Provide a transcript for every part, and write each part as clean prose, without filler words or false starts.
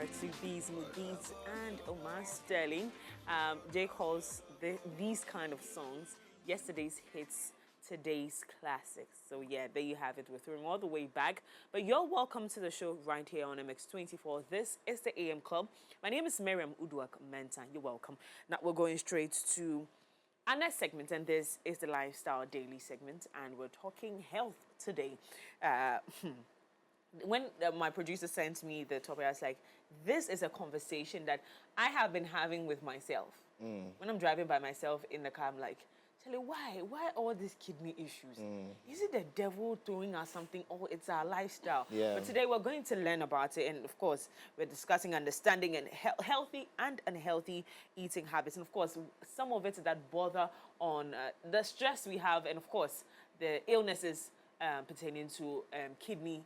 R2B's Mugiz and Omar Sterling. Jay calls these kind of songs yesterday's hits, today's classics. So yeah, there you have it. We're throwing all the way back. But you're welcome to the show right here on MX24. This is the AM Club. My name is Miriam Uduak Menta. You're welcome. Now we're going straight to our next segment, and this is the Lifestyle Daily segment, and we're talking health today. When my producer sent me the topic, I was like, this is a conversation that I have been having with myself. When I'm driving by myself in the car, I'm like, Charlie, why all these kidney issues? Is it the devil throwing us something, or it's our lifestyle? Yeah. But today we're going to learn about it, and of course, we're discussing understanding and healthy and unhealthy eating habits, and of course, some of it that bother on the stress we have, and of course, the illnesses pertaining to kidney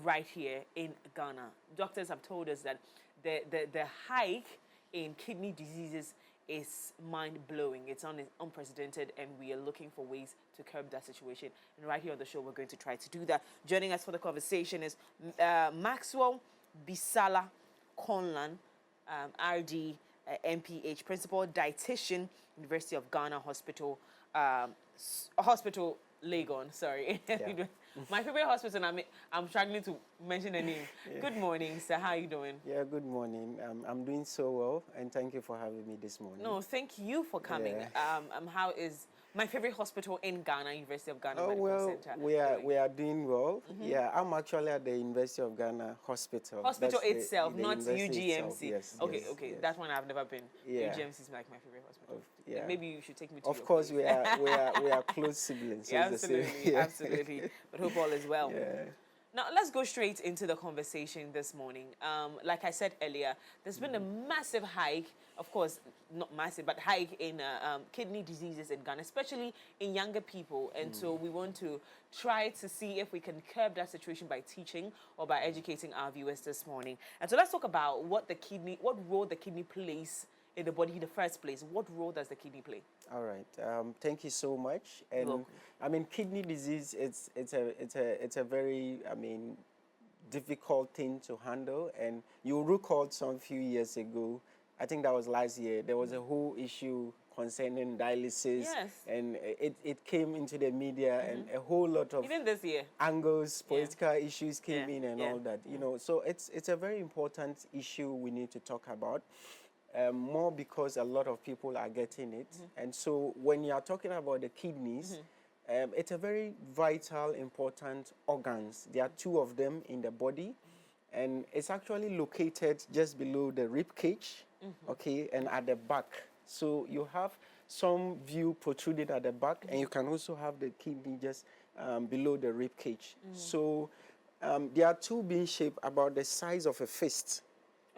right here in Ghana. Doctors have told us that the hike in kidney diseases is mind-blowing. It's unprecedented, and we are looking for ways to curb that situation. And right here on the show, we're going to try to do that. Joining us for the conversation is Maxwell Bisala Conlan, RD, MPH, Principal Dietitian, University of Ghana Hospital, Legon, sorry. Yeah. My favorite hospital, I'm struggling to mention the name. Yeah. Good morning, sir. How are you doing? Yeah, good morning. I'm doing so well, and thank you for having me this morning. No, thank you for coming. Yeah. How is my favorite hospital in Ghana, University of Ghana Medical well, Center? we are doing well. Yeah, I'm actually at the University of Ghana Hospital. Hospital itself, the not university UGMC. Itself. Yes. Okay, yes, okay. yes. That one I've never been. Yeah. UGMC is like my favorite hospital. Yeah. Maybe you should take me to. Of your course, place. we are close siblings. So Yeah, it's the same. absolutely, Yeah. absolutely. But hope all is well. Yeah. Now, let's go straight into the conversation this morning. Like I said earlier, there's been a massive hike, of course, not massive, but hike in kidney diseases in Ghana, especially in younger people. And so we want to try to see if we can curb that situation by teaching or by educating our viewers this morning. And so let's talk about what role the kidney plays in the body in the first place. What role does the kidney play? All right. Thank you so much. And I mean, kidney disease. It's a very difficult thing to handle. And you recall some few years ago, I think that was last year. There was a whole issue concerning dialysis. Yes. And it came into the media, and a whole lot of even this year angles, political issues came in, and all that. You know, so it's a very important issue we need to talk about. More because a lot of people are getting it. And so when you are talking about the kidneys, it's a very vital, important organs. There are two of them in the body, and it's actually located just below the rib cage, okay, and at the back. So you have some view protruded at the back, and you can also have the kidney just below the rib cage. So there are two being shaped about the size of a fist.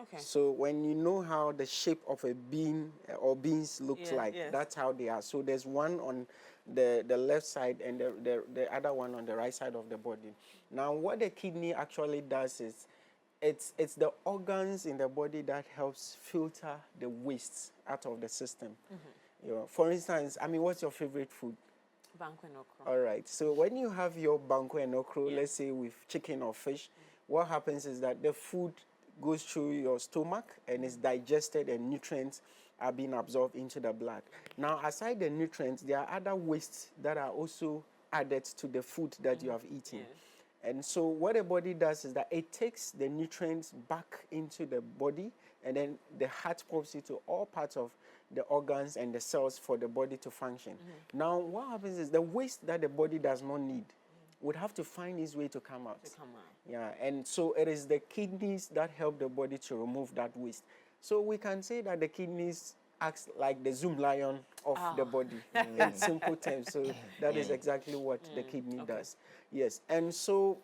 Okay. So when you know how the shape of a bean or beans looks like, that's how they are. So there's one on the left side and the other one on the right side of the body. Now, what the kidney actually does is it's the organs in the body that helps filter the waste out of the system. You know, for instance, I mean, what's your favorite food? Banku and okra. All right. So when you have your banku and okra, let's say with chicken or fish, what happens is that the food goes through your stomach and is digested, and nutrients are being absorbed into the blood. Now, aside the nutrients, there are other wastes that are also added to the food that you have eaten. And so what the body does is that it takes the nutrients back into the body, and then the heart pumps it to all parts of the organs and the cells for the body to function. Now, what happens is the waste that the body does not need would have to find its way to come out. Yeah, and so it is the kidneys that help the body to remove that waste. So we can say that the kidneys acts like the Zoom lion of the body in simple terms. So that is exactly what the kidney does. Yes, and so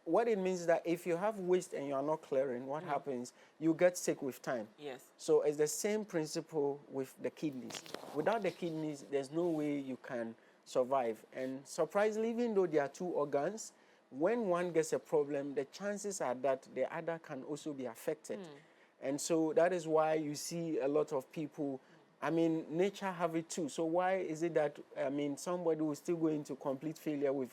what it means is that if you have waste and you are not clearing, what happens? You get sick with time. Yes. So it's the same principle with the kidneys. Without the kidneys, there's no way you can survive. And surprisingly, even though there are two organs, when one gets a problem, the chances are that the other can also be affected. And so that is why you see a lot of people, I mean, nature have it too. So why is it that, I mean, somebody will still go into complete failure with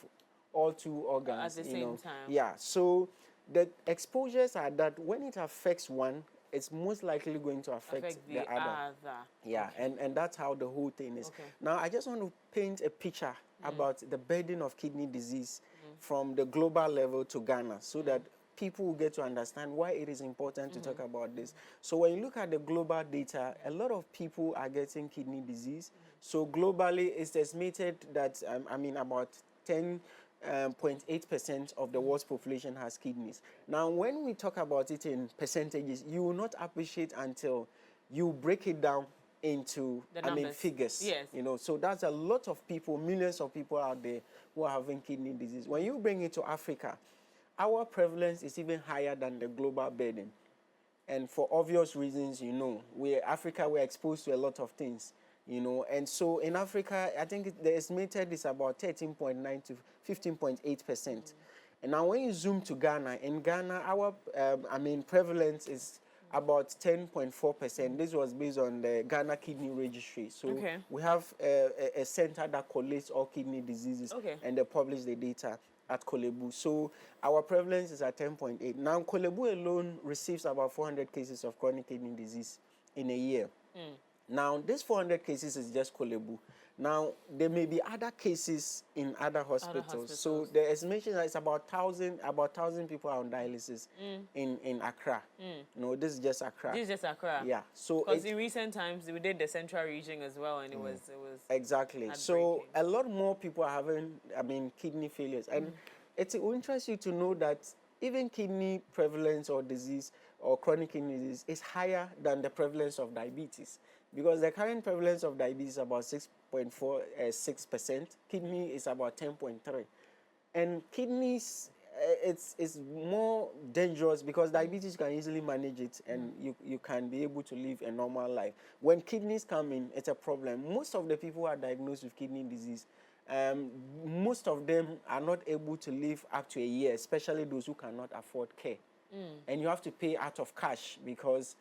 all two organs? At the same time. Yeah, so the exposures are that when it affects one, it's most likely going to affect the other. Yeah, okay. and that's how the whole thing is. Okay. Now, I just want to paint a picture about the burden of kidney disease from the global level to Ghana, so that people will get to understand why it is important to talk about this. So when you look at the global data, a lot of people are getting kidney disease. So globally, it's estimated that, about 10.8% of the world's population has kidneys. Now, when we talk about it in percentages, you will not appreciate until you break it down into, figures. Yes. You know, so that's a lot of people, millions of people out there who are having kidney disease. When you bring it to Africa, our prevalence is even higher than the global burden. And for obvious reasons, you know, we're exposed to a lot of things, you know. And so in Africa, I think the estimated is about 13.9 to 15.8%. And now when you zoom to Ghana, in Ghana, our, prevalence is about 10.4%. This was based on the Ghana Kidney Registry. So we have a center that collates all kidney diseases, and they publish the data at Kolebu. So our prevalence is at 10.8. Now, Kolebu alone receives about 400 cases of chronic kidney disease in a year. Now, this 400 cases is just Kolebu. Now, there may be other cases in other hospitals. So the estimation is about 1,000 people are on dialysis in Accra. No, this is just Accra. This is just Accra. Yeah. So because in recent times we did the central region as well, and it was exactly. So a lot more people are having kidney failures, and it will interest you to know that even kidney prevalence or disease or chronic kidney disease is higher than the prevalence of diabetes, because the current prevalence of diabetes is about 6.46%. Kidney is about 10.3%. And kidneys, it's more dangerous because diabetes, you can easily manage it, and you can be able to live a normal life. When kidneys come in, it's a problem. Most of the people who are diagnosed with kidney disease, most of them are not able to live up to a year, especially those who cannot afford care. And you have to pay out of cash because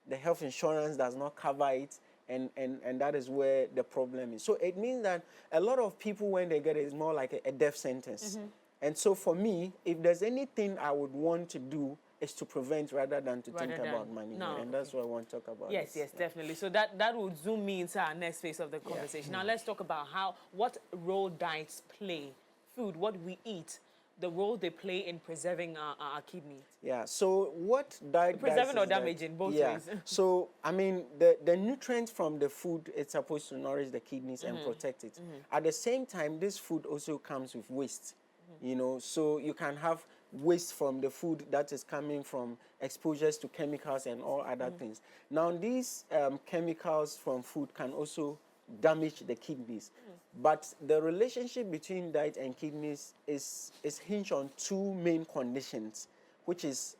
the health insurance does not cover it, and that is where the problem is. So it means that a lot of people, when they get it, it's more like a death sentence. And so for me, if there's anything I would want to do, is to prevent rather than to think about money. And that's what I want to talk about. Yes, definitely. So that would zoom me into our next phase of the conversation. Now let's talk about what role diets play, food, what we eat, the role they play in preserving our kidneys. Yeah, so what diet preserving or damaging, both ways. So, the nutrients from the food, it's supposed to nourish the kidneys and protect it. At the same time, this food also comes with waste. You know, so you can have waste from the food that is coming from exposures to chemicals and all other things. Now, these chemicals from food can also damage the kidneys. But the relationship between diet and kidneys is hinged on two main conditions, which is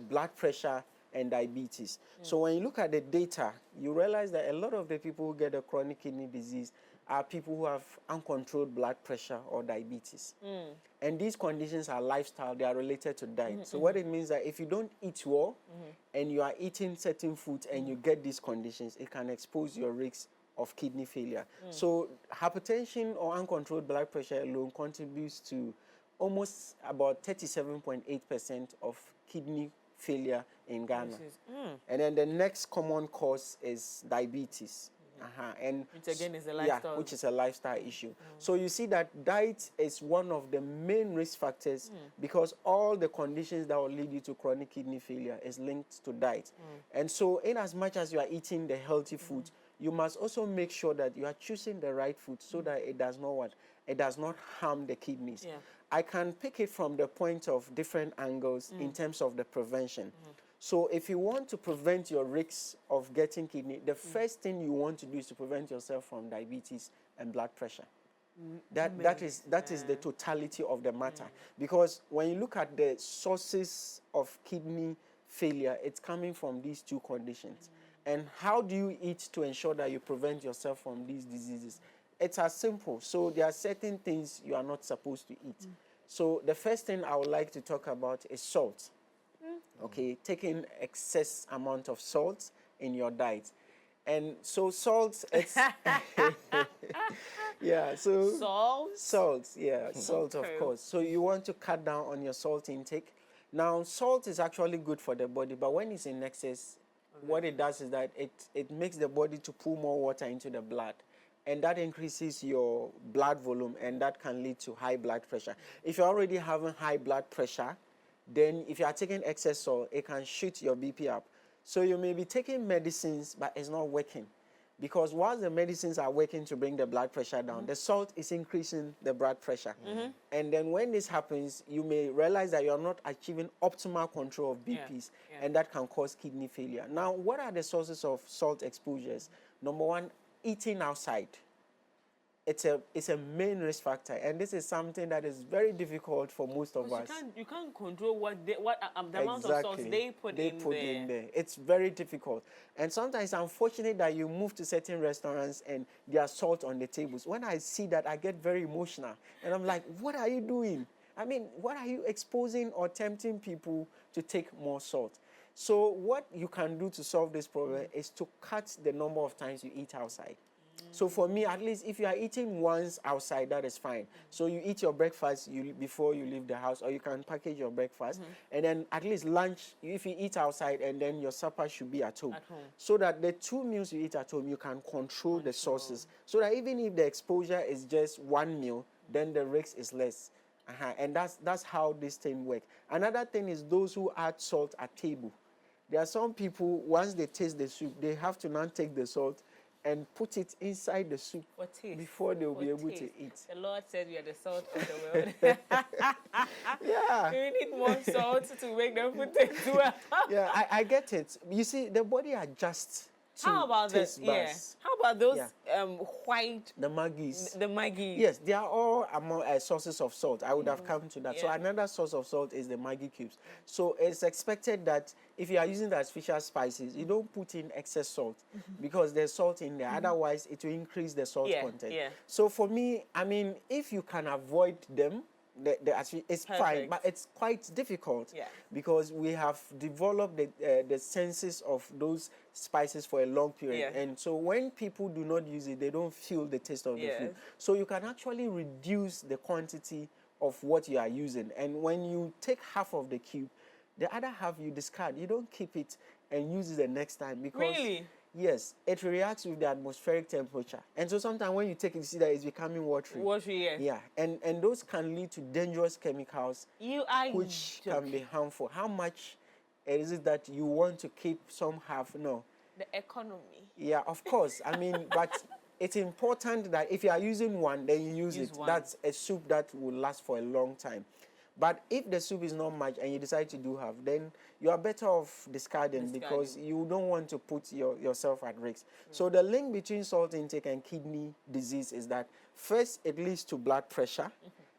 blood pressure and diabetes. So when you look at the data, you realize that a lot of the people who get a chronic kidney disease are people who have uncontrolled blood pressure or diabetes. And these conditions are lifestyle, they are related to diet. So what it means that if you don't eat well and you are eating certain foods and you get these conditions, it can expose your risk of kidney failure. So hypertension or uncontrolled blood pressure alone contributes to almost about 37.8% of kidney failure in Ghana. And then the next common cause is diabetes. And which again is a lifestyle. Yeah, which is a lifestyle issue. So you see that diet is one of the main risk factors because all the conditions that will lead you to chronic kidney failure is linked to diet. And so in as much as you are eating the healthy food, you must also make sure that you are choosing the right food so that it does not it does not harm the kidneys. I can pick it from the point of different angles in terms of the prevention. So if you want to prevent your risks of getting kidney, the first thing you want to do is to prevent yourself from diabetes and blood pressure. That is the totality of the matter. Because when you look at the sources of kidney failure, it's coming from these two conditions. And how do you eat to ensure that you prevent yourself from these diseases? It's as simple. So there are certain things you are not supposed to eat. So the first thing I would like to talk about is salt. Okay, taking excess amount of salt in your diet. And so salt, it's yeah, so salt, yeah, salt of course. So you want to cut down on your salt intake. Now, salt is actually good for the body, but when it's in excess, what it does is that it makes the body to pull more water into the blood. And that increases your blood volume, and that can lead to high blood pressure. If you're already having high blood pressure, then if you are taking excess salt, it can shoot your BP up. So you may be taking medicines, but it's not working. Because whilst the medicines are working to bring the blood pressure down, the salt is increasing the blood pressure. And then when this happens, you may realize that you're not achieving optimal control of BPs, and that can cause kidney failure. Now, what are the sources of salt exposures? Number one, eating outside. It's a main risk factor, and this is something that is very difficult for most of us. You can't control the amount of salt they put in there. It's very difficult, and sometimes I'm fortunate that you move to certain restaurants and there's salt on the tables. When I see that, I get very emotional, and I'm like, what are you doing? I mean, what are you exposing or tempting people to take more salt? So what you can do to solve this problem is to cut the number of times you eat outside. So for me, at least if you are eating once outside, that is fine. So you eat your breakfast before you leave the house, or you can package your breakfast. And then at least lunch, if you eat outside, and then your supper should be at home. So that the 2 meals you eat at home, you can control the sources. So that even if the exposure is just 1 meal, then the risk is less. And that's how this thing works. Another thing is those who add salt at table. There are some people, once they taste the soup, they have to now take the salt and put it inside the soup before they'll be able to eat. The Lord said we are the salt of the world. Yeah. We need more salt to make the food taste well. Yeah, I get it. You see, the body adjusts to How about taste buds. How about those white... The Maggies. The Maggi. Yes, they are all among sources of salt. I would have come to that. So another source of salt is the Maggi cubes. So it's expected that if you are using the artificial spices, you don't put in excess salt because there's salt in there. Otherwise, it will increase the salt content. So for me, I mean, if you can avoid them, it's fine, but it's quite difficult because we have developed the senses of those spices for a long period. And so when people do not use it, they don't feel the taste of the food. So you can actually reduce the quantity of what you are using. And when you take half of the cube, the other half you discard. You don't keep it and use it the next time because yes, it reacts with the atmospheric temperature. And so sometimes when you take it, you see that it's becoming watery. Yeah. And those can lead to dangerous chemicals which can be harmful. How much is it that you want to keep some half? No. The economy. Yeah, of course. I mean, but it's important that if you are using one, then you use it. That's a soup that will last for a long time. But if the soup is not much and you decide to do half, then you are better off discarding because you don't want to put yourself at risk. So the link between salt intake and kidney disease is that first it leads to blood pressure,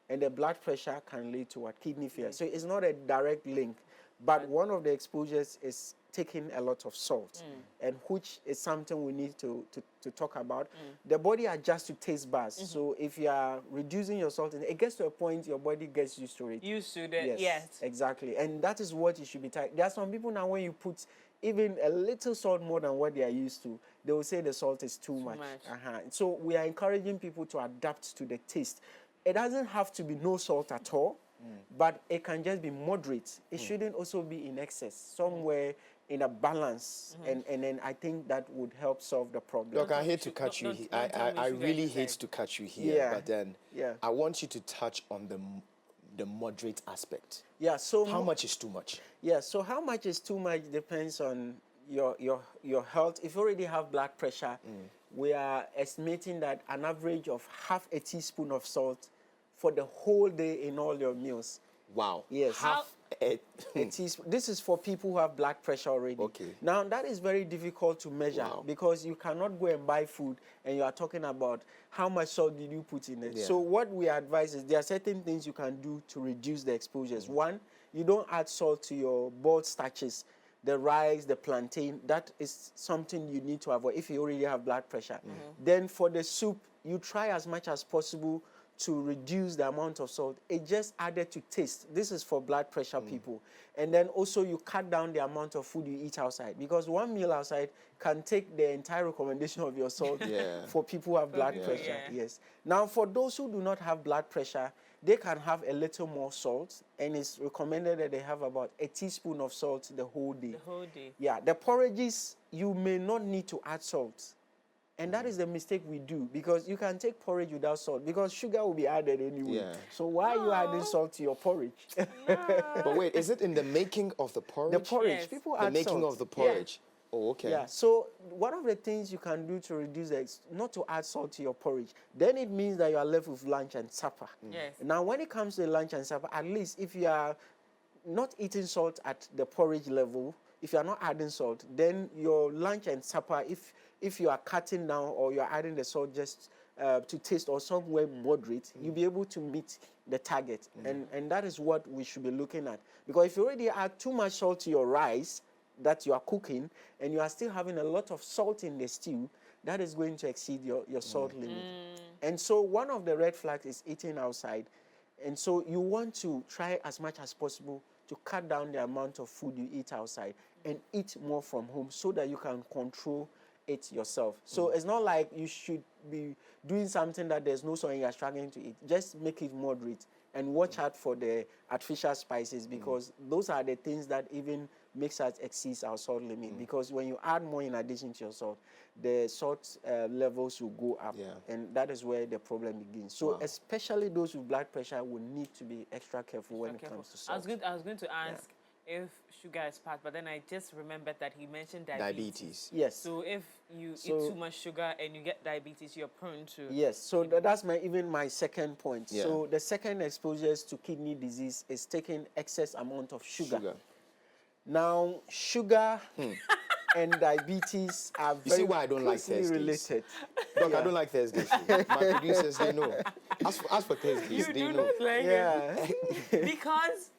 and the blood pressure can lead to what? Kidney failure. So it's not a direct link, but one of the exposures is taking a lot of salt, and which is something we need to talk about. The body adjusts to taste buds. So if you are reducing your salt, it gets to a point your body gets used to it. Used to that, yes. Exactly. And that is what you should be trying. There are some people now, when you put even a little salt more than what they are used to, they will say the salt is too much. So we are encouraging people to adapt to the taste. It doesn't have to be no salt at all, but it can just be moderate. It shouldn't also be in excess, somewhere in a balance, and then I think that would help solve the problem. Look, I hate to cut you here. I really hate to cut you here, but then I want you to touch on the moderate aspect. Yeah, so how much is too much? Yeah, so how much is too much depends on your health. If you already have blood pressure, we are estimating that an average of half a teaspoon of salt for the whole day in all your meals. Wow. Yes. Half a teaspoon. This is for people who have blood pressure already. Okay. Now, that is very difficult to measure because you cannot go and buy food and you are talking about how much salt did you put in it. So what we advise is there are certain things you can do to reduce the exposures. One, you don't add salt to your boiled starches, the rice, the plantain. That is something you need to avoid if you already have blood pressure. Then for the soup, you try as much as possible to reduce the amount of salt, it just added to taste. This is for blood pressure people. And then also you cut down the amount of food you eat outside, because one meal outside can take the entire recommendation of your salt for people who have blood pressure. Yes. Now, for those who do not have blood pressure, they can have a little more salt, and it's recommended that they have about a teaspoon of salt the whole day. The whole day. Yeah, the porridges, you may not need to add salt. And that is the mistake we do, because you can take porridge without salt, because sugar will be added anyway. Yeah. So why are you adding salt to your porridge? But wait, is it in the making of the porridge? The porridge. Yes. People The add making salt. of the porridge. Oh, okay. Yeah, so one of the things you can do to reduce it is not to add salt to your porridge. Then it means that you are left with lunch and supper. Yes. Now, when it comes to lunch and supper, at least if you are not eating salt at the porridge level, if you are not adding salt, then your lunch and supper, if you are cutting down or you are adding the salt just to taste or somewhere moderate, you'll be able to meet the target. And that is what we should be looking at. Because if you already add too much salt to your rice that you are cooking, and you are still having a lot of salt in the stew, that is going to exceed your salt limit. And so one of the red flags is eating outside. And so you want to try as much as possible to cut down the amount of food you eat outside and eat more from home, so that you can control it yourself. So it's not like you should be doing something that there's no salt and you're struggling to eat. Just make it moderate and watch out for the artificial spices, because those are the things that even makes us exceed our salt limit. Because when you add more in addition to your salt, the salt levels will go up, and that is where the problem begins. So especially those with blood pressure will need to be extra careful when it comes to salt. I was going to ask if sugar is part, but then I just remembered that he mentioned diabetes. Yes. So if you eat too much sugar and you get diabetes, you're prone to... Yes, so that's even my second point. Yeah. So the second exposures to kidney disease is taking excess amount of sugar. Now, sugar and diabetes are You see very why I don't like closely Thursdays? related. Doc, I don't like Thursdays. My producers, they know. As for Thursdays, they know. like Yeah. Because,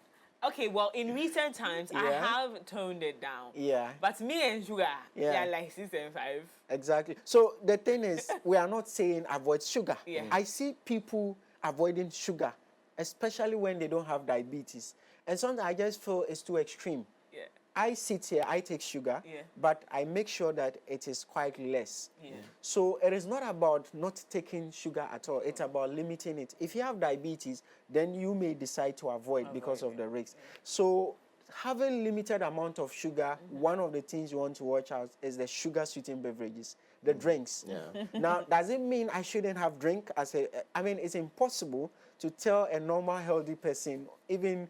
okay, well, in recent times, I have toned it down. Yeah. But me and sugar, they are like 6 and 5. Exactly. So the thing is, we are not saying avoid sugar. Yeah. I see people avoiding sugar, especially when they don't have diabetes. And sometimes I just feel it's too extreme. Yeah. I sit here, I take sugar, but I make sure that it is quite less. Yeah. So it is not about not taking sugar at all. It's about limiting it. If you have diabetes, then you may decide to avoid because of the risks. So having limited amount of sugar, one of the things you want to watch out is the sugar sweetened beverages, the drinks. Yeah. Now, does it mean I shouldn't have drink? I mean, it's impossible to tell a normal healthy person, even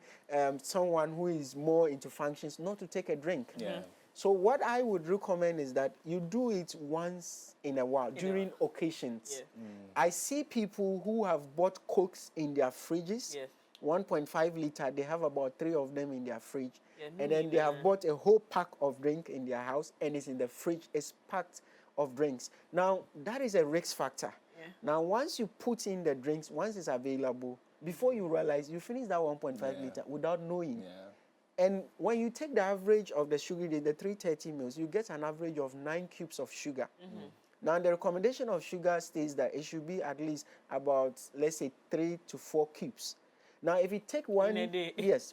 someone who is more into functions, not to take a drink. Yeah. So what I would recommend is that you do it once in a while, during occasions. Yeah. I see people who have bought Cokes in their fridges, Yes. 1.5 liter, they have about 3 of them in their fridge. Yeah, And then they have bought a whole pack of drink in their house, and it's in the fridge, it's packed of drinks. Now, that is a risk factor. Yeah. Now, once you put in the drinks, once it's available, before you realize, you finish that 1.5 liter without knowing. Yeah. And when you take the average of the sugar, the 330 mils, you get an average of 9 cubes of sugar. Now, the recommendation of sugar states that it should be at least about, let's say, 3 to 4 cubes. Now, if you take one,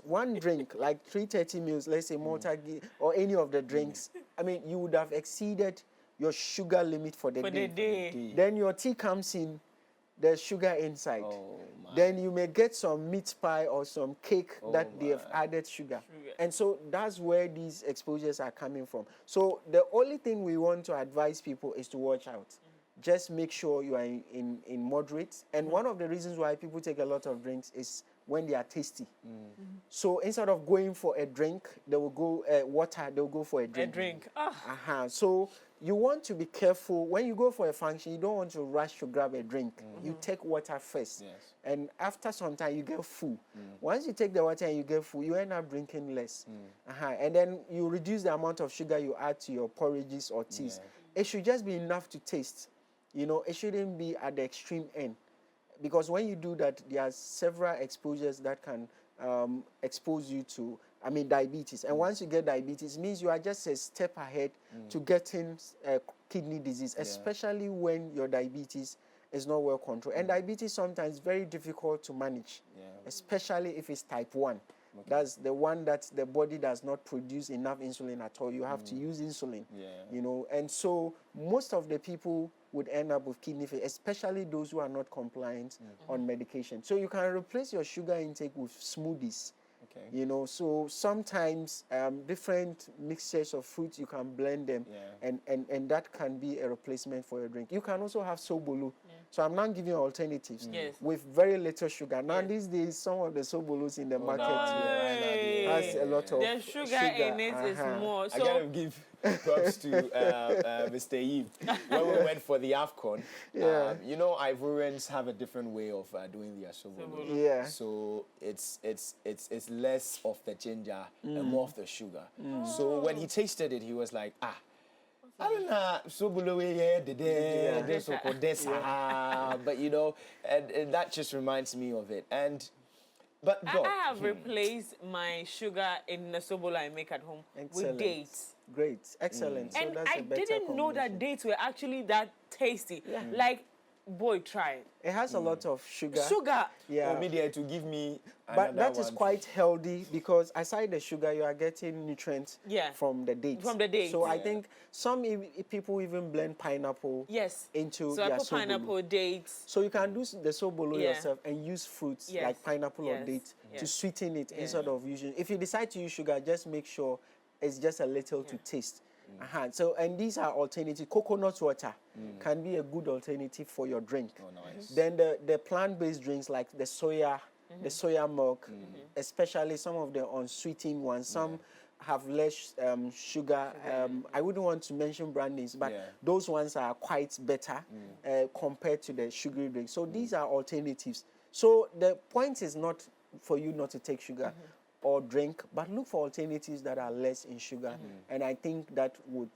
one drink, like 330 mils, let's say Malta or any of the drinks, I mean, you would have exceeded your sugar limit for the day. Then your tea comes in, there's sugar inside. Then you may get some meat pie or some cake that they have added sugar. And so that's where these exposures are coming from. So the only thing we want to advise people is to watch out. Just make sure you are in moderate. And one of the reasons why people take a lot of drinks is when they are tasty. So instead of going for a drink, they will go water, they will go for a drink. So you want to be careful. When you go for a function, you don't want to rush to grab a drink. You take water first. And after some time, you get full. Once you take the water and you get full, you end up drinking less. And then you reduce the amount of sugar you add to your porridges or teas. It should just be enough to taste. You know, it shouldn't be at the extreme end. Because when you do that, there are several exposures that can expose you to, diabetes. And once you get diabetes, it means you are just a step ahead to getting kidney disease, especially when your diabetes is not well controlled. And diabetes sometimes is very difficult to manage, especially if it's type 1. Okay. That's the one that the body does not produce enough insulin at all. You have to use insulin, you know. And so most of the people would end up with kidney failure, especially those who are not compliant on medication. So you can replace your sugar intake with smoothies. Okay. You know, so sometimes different mixtures of fruits, you can blend them, and that can be a replacement for your drink. You can also have sobolo. So I'm not giving you alternatives with very little sugar. Now these days, some of the sobolos in the market has a lot of the sugar in it is more. So I gotta give props to Mr. Eve. When we went for the AFCON, you know, Ivorians have a different way of doing their sobolo. Yeah. So it's less of the ginger and more of the sugar. So when he tasted it, he was like, I don't know, sobolo but you know, and that just reminds me of it. But I have replaced my sugar in the sobolo I make at home with dates. Great, excellent. So and that's I didn't know that dates were actually that tasty. Like, boy, try it. It has a lot of sugar. Yeah. Maybe to give me. But that is quite healthy because aside the sugar, you are getting nutrients from the dates. From the dates. So I think some people even blend pineapple into so their I put pineapple, dates. So you can do the sobolo yourself and use fruits like pineapple or dates to sweeten it instead of using. If you decide to use sugar, just make sure it's just a little to taste. So, and these are alternatives. Coconut water can be a good alternative for your drink. Oh, nice. Then the plant-based drinks like the soya milk, especially some of the unsweetened ones. Some have less sugar. I wouldn't want to mention brand names, but those ones are quite better compared to the sugary drinks. So these are alternatives. So the point is not for you not to take sugar or drink, but look for alternatives that are less in sugar, and I think that would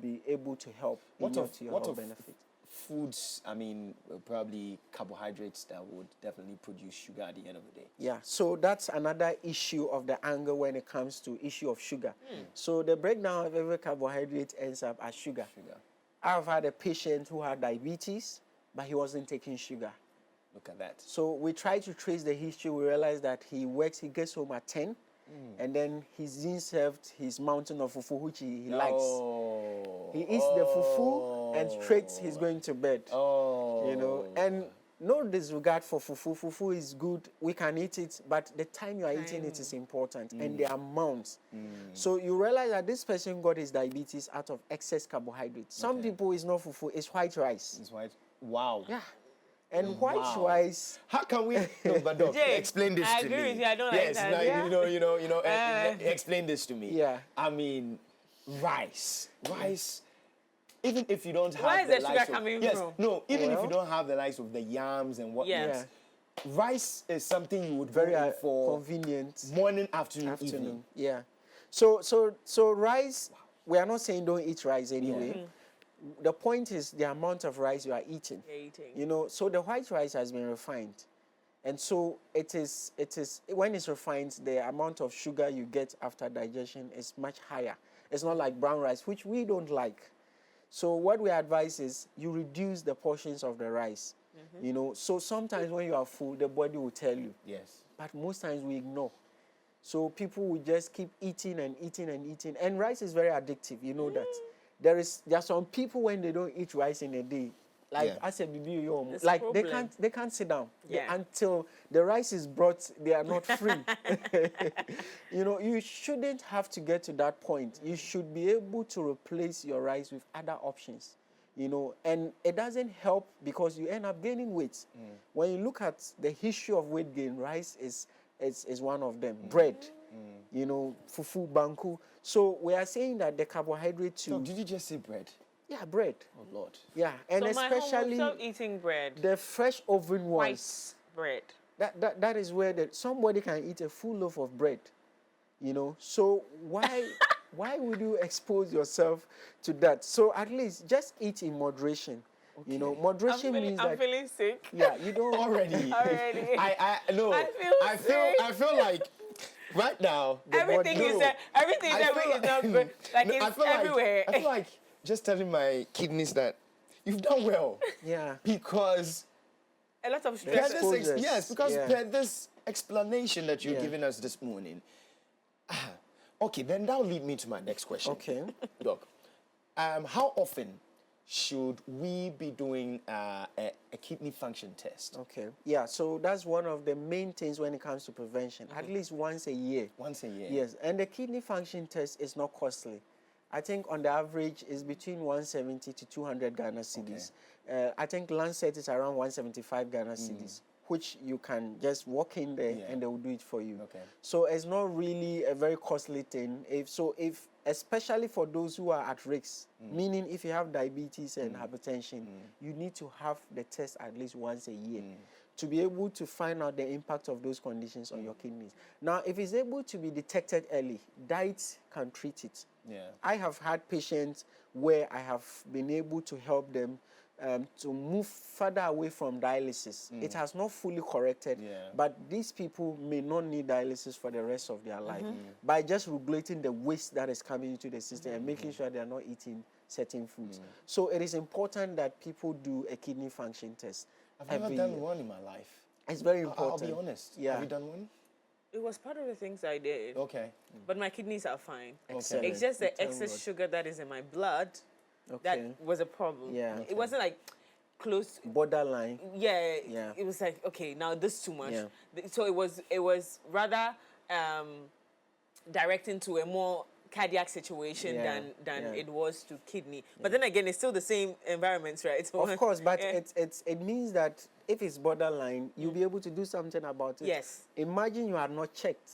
be able to help your health benefit. Foods, I mean, probably carbohydrates that would definitely produce sugar at the end of the day. Yeah, so that's another issue of the anger when it comes to issue of sugar. So the breakdown of every carbohydrate ends up as sugar. I've had a patient who had diabetes, but he wasn't taking sugar. Look at that. So we try to trace the history. We realize that he gets home at 10, and then he's being served his mountain of fufu, which he likes. He eats the fufu, and straight he's going to bed. You know, and no disregard for fufu. Fufu is good. We can eat it, but the time you are eating it is important, and the amount. So you realize that this person got his diabetes out of excess carbohydrates. Some people, it's not fufu, it's white rice. It's white. Wow. Yeah. And white rice. How can we? No, but Doc, explain this to me. I agree with you. I don't like that. Yes, you know. Explain this to me. Yeah. I mean, rice. Even if you don't have where is the the sugar coming from? No. Even if you don't have the likes of the yams and whatnot, rice is something you would very for convenient morning, afternoon, evening. Yeah. So rice. We are not saying don't eat rice anyway. The point is the amount of rice you are eating. You know, so the white rice has been refined. And so it is when it's refined, the amount of sugar you get after digestion is much higher. It's not like brown rice, which we don't like. So what we advise is you reduce the portions of the rice. You know, so sometimes when you are full, the body will tell you. Yes. But most times we ignore. So people will just keep eating and eating and eating. And rice is very addictive, you know that. There are some people when they don't eat rice in a day, like I said, like they can't sit down until the rice is brought. They are not free. You know, you shouldn't have to get to that point. You should be able to replace your rice with other options. You know, and it doesn't help because you end up gaining weight. When you look at the history of weight gain, rice is one of them. Bread, you know, fufu, banku. So we are saying that the carbohydrate too. So did you just say bread? Yeah, bread. Oh Lord. Yeah, and so especially my home will stop eating bread. The fresh oven ones. White bread. That is where somebody can eat a full loaf of bread. You know, so why would you expose yourself to that? So at least just eat in moderation. Okay. You know, moderation means that I'm feeling sick. Yeah, you don't already. I feel like right now everything is not good. Like it's everywhere. I feel like just telling my kidneys that you've done well. Yeah. Because A lot of per stress. Exposures. yes, because Yeah. per this explanation that you're Yeah. giving us this morning. Okay, then that'll lead me to my next question. Okay. Doc, how often should we be doing a kidney function test? Okay. Yeah, so that's one of the main things when it comes to prevention. At least once a year. Once a year. Yes, and the kidney function test is not costly. I think on the average is between 170 to 200 Ghana cedis. I think Lancet is around 175 Ghana cedis, which you can just walk in there and they will do it for you. Okay. So it's not really a very costly thing. If especially for those who are at risk, meaning if you have diabetes and hypertension, you need to have the test at least once a year to be able to find out the impact of those conditions on your kidneys. Now, if it's able to be detected early, diet can treat it. Yeah. I have had patients where I have been able to help them to move further away from dialysis. It has not fully corrected, but these people may not need dialysis for the rest of their life by just regulating the waste that is coming into the system and making sure they are not eating certain foods. So it is important that people do a kidney function test. I've never done one in my life. It's very I'll important. be honest. Yeah. Have you done one? It was part of the things I did. Okay. But my kidneys are fine. Excellent. It's just the Thank excess God. sugar that is in my blood Okay. that was a problem. Yeah. It wasn't like close. Borderline. Yeah. Yeah. It was like, okay, now this is too much. Yeah. So it was rather directing to a more cardiac situation Yeah, than yeah. it was to kidney. But then again, it's still the same environments, right? So Of course, but yeah. it means that if it's borderline, you'll be able to do something about it. Yes. Imagine you are not checked.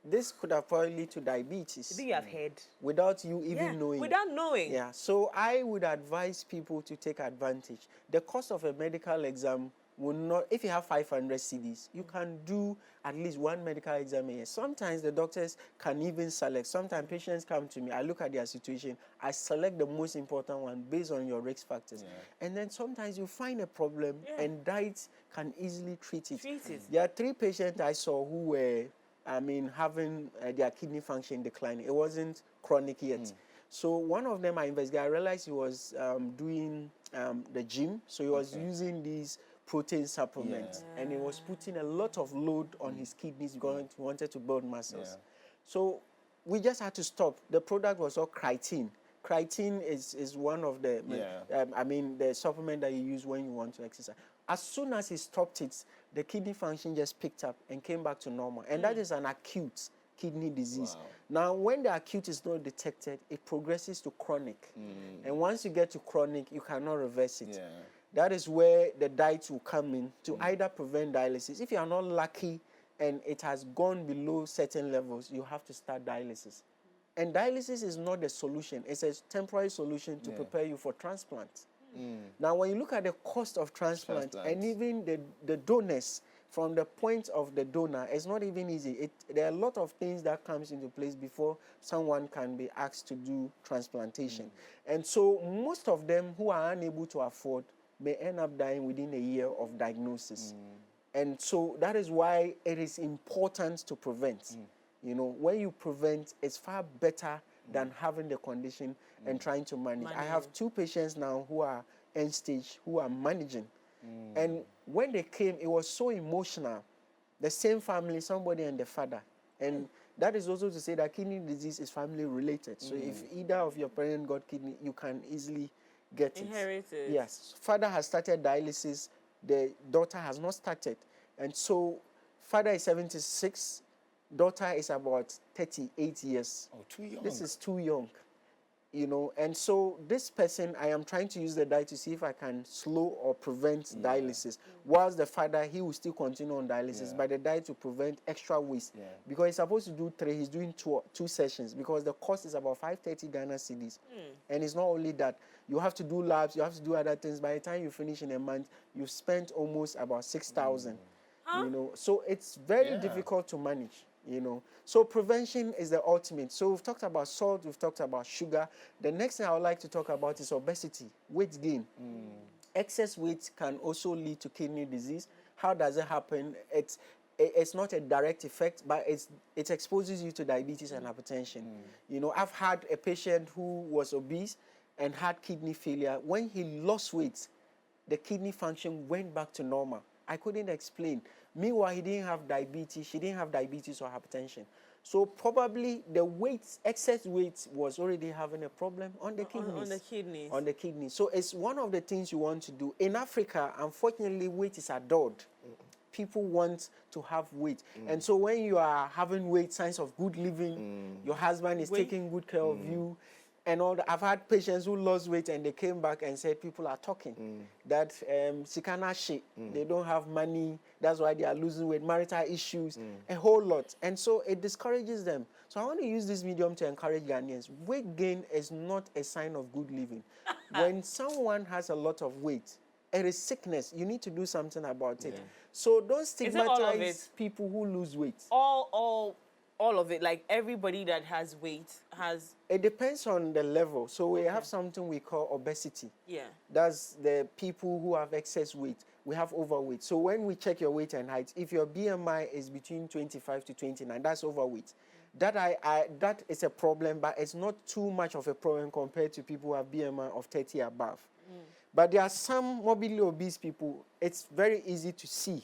This could have probably lead to diabetes Do you have heard? without you even knowing. Without knowing. Yeah, so I would advise people to take advantage. The cost of a medical exam will not, if you have 500 CDs, you can do at least one medical exam a year. Sometimes the doctors can even select. Sometimes patients come to me, I look at their situation, I select the most important one based on your risk factors. And then sometimes you find a problem and diet can easily treat it. There are 3 patients I saw who were, having their kidney function declining. It wasn't chronic yet. So one of them I investigated, I realized he was doing the gym. So he was using these protein supplements and he was putting a lot of load on his kidneys because he wanted to build muscles. So we just had to stop. The product was called creatine. Creatine is one of the, the supplement that you use when you want to exercise. As soon as he stopped it, the kidney function just picked up and came back to normal. And that is an acute kidney disease. Now, when the acute is not detected, it progresses to chronic. And once you get to chronic, you cannot reverse it. That is where the diet will come in to either prevent dialysis. If you are not lucky and it has gone below certain levels, you have to start dialysis. And dialysis is not the solution. It's a temporary solution to prepare you for transplant. Now, when you look at the cost of transplant and even the donors, from the point of the donor, it's not even easy. There are a lot of things that comes into place before someone can be asked to do transplantation. And so most of them who are unable to afford may end up dying within a year of diagnosis. And so that is why it is important to prevent. You know, when you prevent, it's far better than having the condition and trying to manage. I have 2 patients now who are end stage, who are managing. And when they came, it was so emotional. The same family, somebody and the father. And that is also to say that kidney disease is family related. So if either of your parents got kidney, you can easily get it. Inherited. Yes. Father has started dialysis. The daughter has not started. And so father is 76. Daughter is about 38 years. Oh, too young. This is too young. You know, and so this person, I am trying to use the diet to see if I can slow or prevent dialysis. Whilst the father, he will still continue on dialysis, but the diet to prevent extra waste. Because he's supposed to do 3, he's doing 2 sessions because the cost is about 530 Ghana cedis. And it's not only that, you have to do labs, you have to do other things. By the time you finish in a month, you've spent almost about 6,000. You know, so it's very difficult to manage. You know, so prevention is the ultimate. So we've talked about salt, we've talked about sugar. The next thing I would like to talk about is obesity, weight gain. Excess weight can also lead to kidney disease. How does it happen? It's not a direct effect, but it exposes you to diabetes and hypertension. You know, I've had a patient who was obese, and had kidney failure. When he lost weight, the kidney function went back to normal. I couldn't explain. Meanwhile, he didn't have diabetes. She didn't have diabetes or hypertension. So probably the weight, excess weight, was already having a problem on the kidneys. On the kidneys. On the kidneys. So it's one of the things you want to do. In Africa, unfortunately, weight is adored. People want to have weight. And so when you are having weight, signs of good living, your husband is taking good care of you, and all that. I've had patients who lost weight and they came back and said people are talking that sikana shit, they don't have money, that's why they are losing weight, marital issues, a whole lot. And so it discourages them. So I want to use this medium to encourage Ghanaians. Weight gain is not a sign of good living. When someone has a lot of weight, it is sickness. You need to do something about it. So don't stigmatize people who lose weight. All of it, like everybody that has weight has. It depends on the level. So we have something we call obesity. Yeah. That's the people who have excess weight. We have overweight. So when we check your weight and height, if your BMI is between 25 to 29, that's overweight. That is a problem, but it's not too much of a problem compared to people who have BMI of 30 above. But there are some morbidly obese people, it's very easy to see.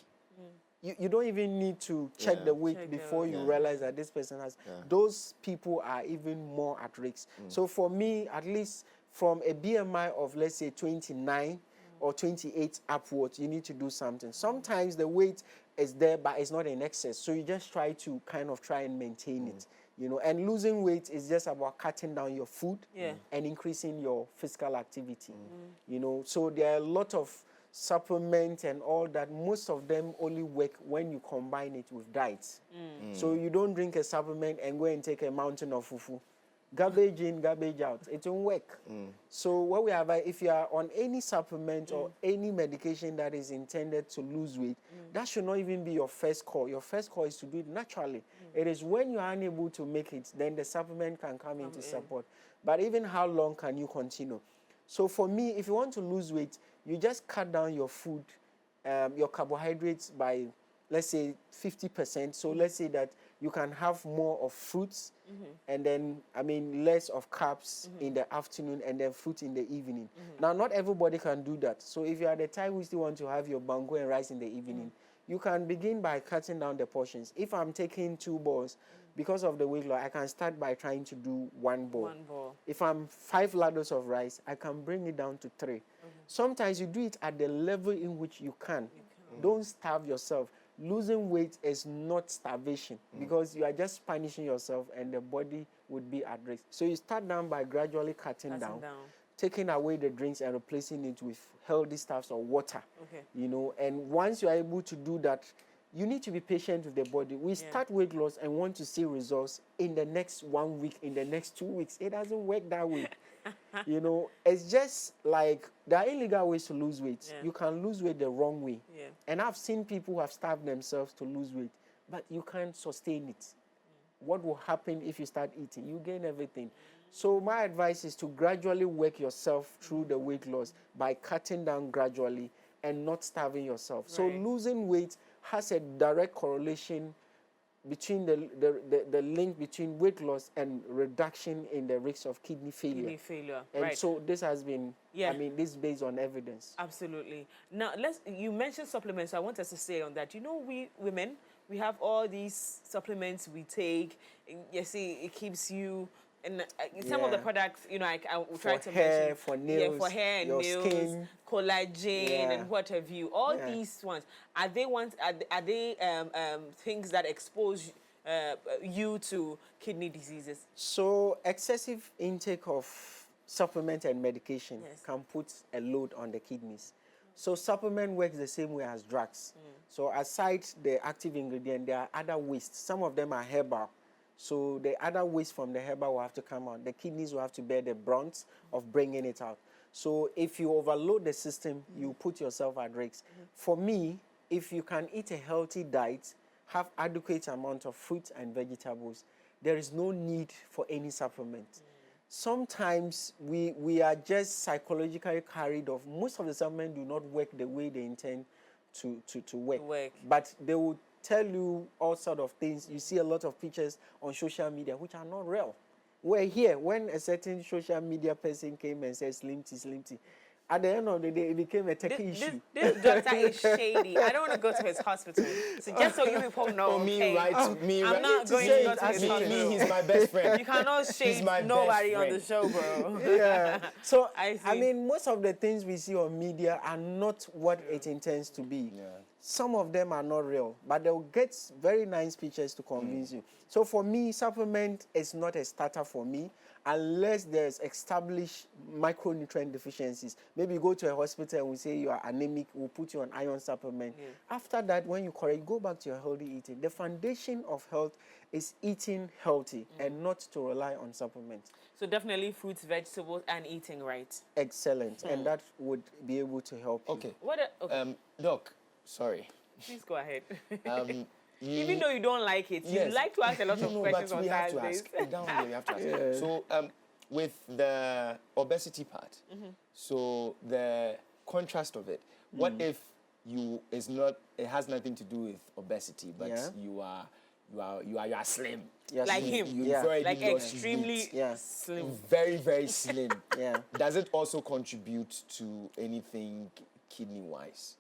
You don't even need to check the weight before you realize that this person has. Those people are even more at risk. So for me, at least from a BMI of, let's say, 29 or 28 upwards, you need to do something. Sometimes the weight is there, but it's not in excess. So you just try and maintain it. You know, and losing weight is just about cutting down your food and increasing your physical activity. You know, so there are a lot of supplements and all that. Most of them only work when you combine it with diets. So you don't drink a supplement and go and take a mountain of fufu. Garbage in, garbage out. It won't work. So what we have, if you are on any supplement or any medication that is intended to lose weight, that should not even be your first call. Your first call is to do it naturally. It is when you are unable to make it, then the supplement can come into support. But even how long can you continue? So for me, if you want to lose weight, you just cut down your food, your carbohydrates by, let's say, 50%. So let's say that you can have more of fruits and then, less of carbs in the afternoon and then fruit in the evening. Now, not everybody can do that. So if you are the type who still want to have your bango and rice in the evening, you can begin by cutting down the portions. If I'm taking 2 balls, because of the weight loss, I can start by trying to do 1 ball. If I'm 5 ladles of rice, I can bring it down to 3. Sometimes you do it at the level in which you can. Don't starve yourself. Losing weight is not starvation because you are just punishing yourself and the body would be at risk. So you start down by gradually cutting down, taking away the drinks and replacing it with healthy stuffs or water. You know, and once you are able to do that, you need to be patient with the body. We start weight loss and want to see results in the next 1 week, in the next 2 weeks. It doesn't work that way. You know, it's just like there are illegal ways to lose weight. You can lose weight the wrong way. And I've seen people who have starved themselves to lose weight, but you can't sustain it. What will happen if you start eating? You gain everything. So my advice is to gradually work yourself through the weight loss by cutting down gradually and not starving yourself. So losing weight has a direct correlation between the link between weight loss and reduction in the risk of kidney failure. And so this has been, this is based on evidence. Absolutely. Now, you mentioned supplements. So I want us to say on that. You know, we women, we have all these supplements we take. You see, it keeps you. And some of the products, you know, I will try to mention. For nails, for hair and nails, skin. Collagen and what have you. All these ones, are they things that expose you to kidney diseases? So excessive intake of supplement and medication can put a load on the kidneys. So supplement works the same way as drugs. So aside the active ingredient, there are other wastes. Some of them are herbal. So the other waste from the herbal will have to come out. The kidneys will have to bear the brunt of bringing it out. So if you overload the system, you put yourself at risk. For me, if you can eat a healthy diet, have adequate amount of fruits and vegetables, there is no need for any supplement. Sometimes we are just psychologically carried off. Most of the supplements do not work the way they intend to work. But they will tell you all sort of things. You see a lot of pictures on social media which are not real. we're here when a certain social media person came and said slim tea, slim tea. At the end of the day, it became a techie issue. This doctor is shady. I don't want to go to his hospital. So just so you people know, For me, okay, right? I'm not going to say go it to as his it hospital. He's my best friend. You cannot shade my best nobody on friend. the show, bro. Yeah. So I I see. mean, most of the things we see on media are not what it intends to be. Yeah. Some of them are not real, but they'll get very nice pictures to convince you. So for me, supplement is not a starter for me unless there's established micronutrient deficiencies. Maybe you go to a hospital and we say you are anemic, we'll put you on iron supplement. After that, when you correct, go back to your healthy eating. The foundation of health is eating healthy and not to rely on supplements. So definitely fruits, vegetables, and eating right. Excellent, and that would be able to help you. Okay. Okay, Doc, sorry. please go ahead. You- Even though you don't like it, you Yes. like to ask a lot of No, questions but on we have to Thursdays. ask. Down here, we have to ask. So, with the obesity part, so the contrast of it, what if it has nothing to do with obesity, but Yeah. you are slim. Yes, Like you- him. You Yeah. already Like lost extremely weight. Yeah. slim. Very, very slim. Yeah. Does it also contribute to anything kidney-wise?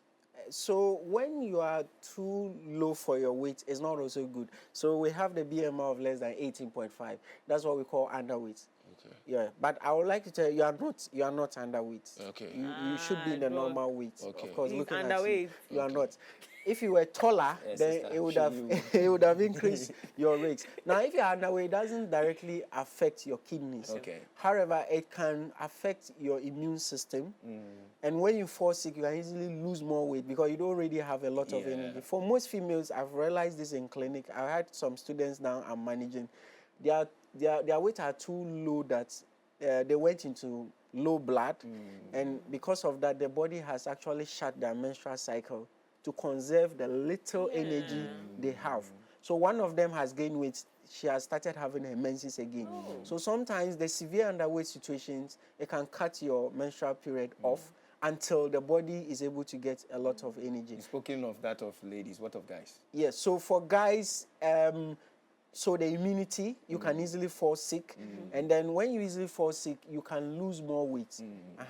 So when you are too low for your weight, it's not also good. So we have the BMI of less than 18.5. That's what we call underweight. Okay. Yeah, but I would like to tell you, you are not underweight. Okay. You should be in the Doc. normal weight. Okay. Of course, He's looking at underweight. you are not. If you were taller, Yes, then sister, it would show have you. it would have increased your rates. Now, if you are underweight, it doesn't directly affect your kidneys. Okay. However, it can affect your immune system. And when you fall sick, you can easily lose more weight because you don't already have a lot of Yeah. energy. For most females, I've realized this in clinic. I had some students now I'm managing. Their weight are too low that they went into low blood. And because of that, the body has actually shut their menstrual cycle to conserve the little energy they have. So one of them has gained weight. She has started having her menses again. So sometimes the severe underweight situations, it can cut your menstrual period off until the body is able to get a lot of energy. Speaking of that of ladies, what of guys? Yes, so for guys, so the immunity, you can easily fall sick. And then when you easily fall sick, you can lose more weight.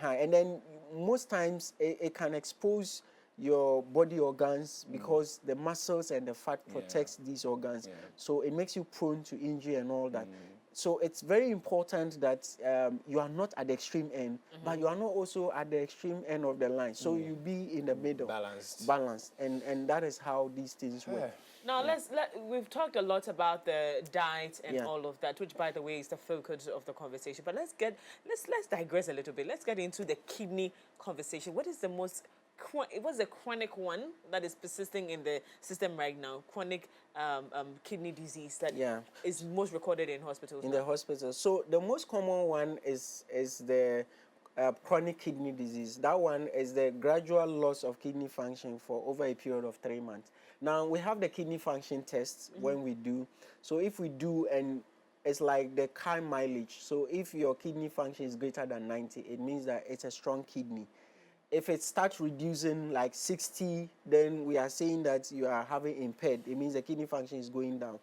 And then most times it can expose your body organs because the muscles and the fat protects these organs. So it makes you prone to injury and all that. So it's very important that you are not at the extreme end, but you are not also at the extreme end of the line. So you be in the middle. Balanced. And that is how these things work. Now we've talked a lot about the diet and all of that, which by the way is the focus of the conversation. But let's digress a little bit. Let's get into the kidney conversation. What is the most what's the chronic one that is persisting in the system right now? Chronic kidney disease that is most recorded in hospitals. In the hospital. So the most common one is the chronic kidney disease. That one is the gradual loss of kidney function for over a period of 3 months. Now we have the kidney function tests when we do. So if we do, and it's like the car mileage. So if your kidney function is greater than 90, it means that it's a strong kidney. If it starts reducing like 60, then we are saying that you are having impaired. It means the kidney function is going down.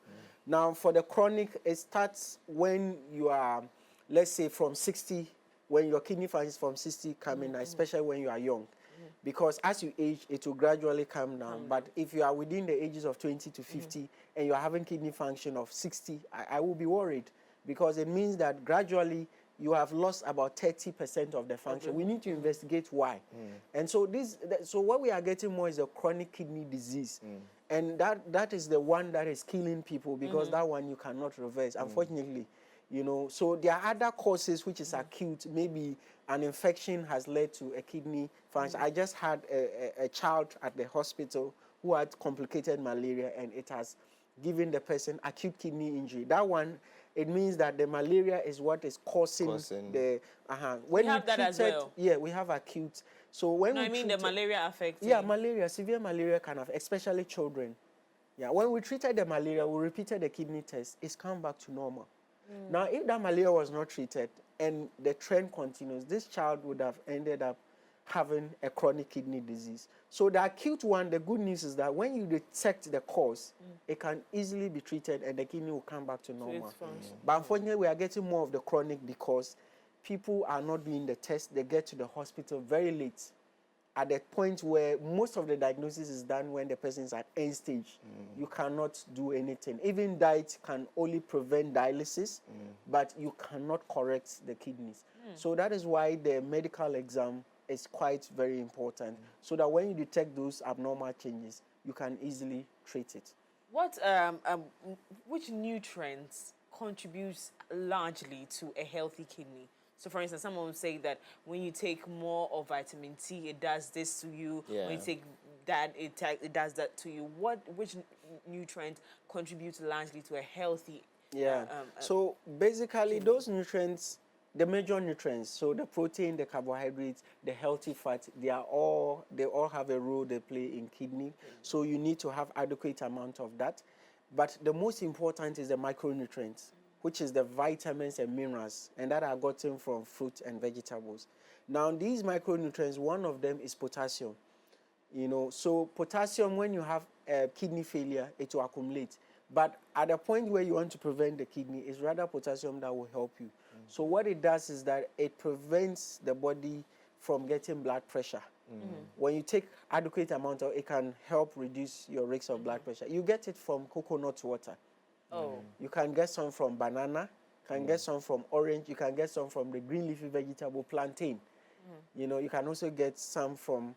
Now, for the chronic, it starts when you are, let's say, from 60, when your kidney function is from 60 coming, especially when you are young. Because as you age, it will gradually come down. But if you are within the ages of 20 to 50 and you are having kidney function of 60, I will be worried because it means that gradually you have lost about 30% of the function. We need to investigate why. And so so what we are getting more is a chronic kidney disease. And that is the one that is killing people because that one you cannot reverse, unfortunately. You know, so there are other causes which is acute. Maybe an infection has led to a kidney function. I just had a child at the hospital who had complicated malaria and it has given the person acute kidney injury. That one, it means that the malaria is what is causing the. When we have that as well. Yeah, we have acute. So when I mean the malaria affects. Yeah, malaria, severe malaria can affect, especially children. Yeah, when we treated the malaria, we repeated the kidney test. It's come back to normal. Now, if that malaria was not treated and the trend continues, this child would have ended up having a chronic kidney disease. So the acute one, the good news is that when you detect the cause, it can easily be treated and the kidney will come back to normal. function. But unfortunately, we are getting more of the chronic because people are not doing the test. They get to the hospital very late, at the point where most of the diagnosis is done when the person is at end stage. You cannot do anything. Even diet can only prevent dialysis, but you cannot correct the kidneys. So that is why the medical exam is quite very important, so that when you detect those abnormal changes, you can easily treat it. What which nutrients contributes largely to a healthy kidney? So, for instance, someone would say that when you take more of vitamin C, it does this to you. Yeah. When you take that, it does that to you. Which nutrient contributes largely to a healthy? So basically, those nutrients, the major nutrients, so the protein, the carbohydrates, the healthy fat, they all have a role they play in kidney. So you need to have adequate amount of that. But the most important is the micronutrients, which is the vitamins and minerals, and that are gotten from fruit and vegetables. Now, these micronutrients, one of them is potassium. So potassium, when you have kidney failure, it will accumulate. But at the point where you want to prevent the kidney, it's rather potassium that will help you. So what it does is that it prevents the body from getting blood pressure. When you take adequate amount of it, can help reduce your risk of blood pressure. You get it from coconut water. You can get some from banana, can get some from orange, you can get some from the green leafy vegetable plantain. You can also get some from,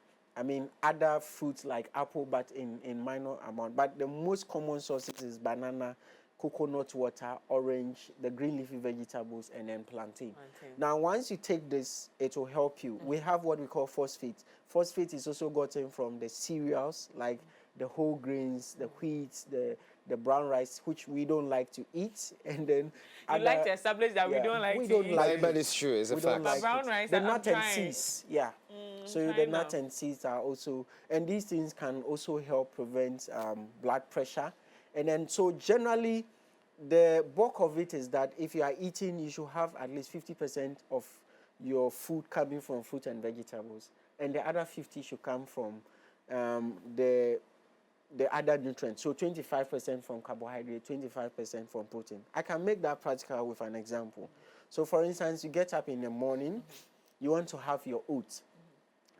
other fruits like apple, but in minor amount. But the most common sources is banana, coconut water, orange, the green leafy vegetables, and then plantain. Now, once you take this, it will help you. We have what we call phosphate. Phosphate is also gotten from the cereals, like the whole grains, the wheat, the brown rice, which we don't like to eat, and then you like to establish that we don't like to eat. But it's true, it's a fact. But brown rice, the nut and seeds, so the nut now. and seeds are also, and these things can also help prevent blood pressure. And then, so generally, the bulk of it is that if you are eating, you should have at least 50% of your food coming from fruit and vegetables, and the other 50 should come from the other nutrients. So 25% from carbohydrate, 25% from protein. I can make that practical with an example. So for instance, you get up in the morning, you want to have your oats.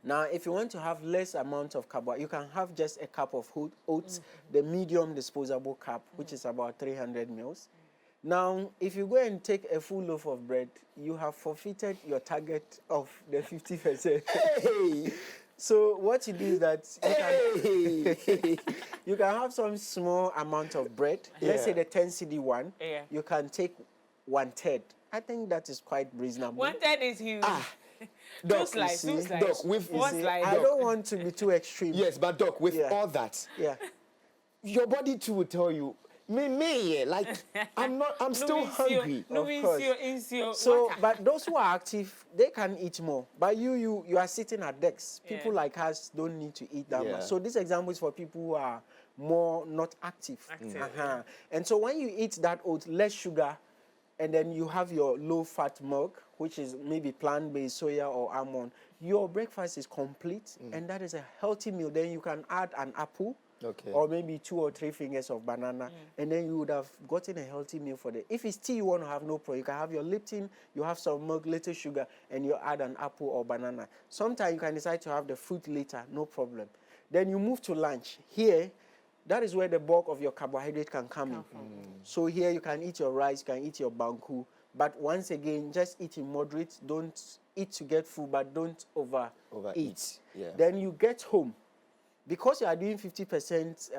Now, if you want to have less amount of carbohydrate, you can have just a cup of oats, the medium disposable cup, which is about 300 mils. Now, if you go and take a full loaf of bread, you have forfeited your target of the 50%. Hey! So what you do is that you can have some small amount of bread. Let's say the 10 cedi one. You can take 1/3. I think that is quite reasonable. 1/3 is huge. Doc, Doc, I don't want to be too extreme. Yes, but Doc, with all that, your body too will tell you, like, I'm still hungry. Of course. So, but those who are active, they can eat more. But you are sitting at desks. People like us don't need to eat that much. So this example is for people who are more not active. And so when you eat that oat, less sugar, and then you have your low-fat milk, which is maybe plant-based, soya or almond, your breakfast is complete, and that is a healthy meal. Then you can add an apple, or maybe 2 or 3 fingers of banana, and then you would have gotten a healthy meal for the. If it's tea you want to have, no problem. You can have your Lipton, you have some milk, little sugar, and you add an apple or banana. Sometimes you can decide to have the fruit later, no problem. Then you move to lunch. Here, that is where the bulk of your carbohydrate can come in. So here you can eat your rice, you can eat your banku, but once again, just eat in moderate. Don't eat to get full, but don't overeat. Then you get home. Because you are doing 50%,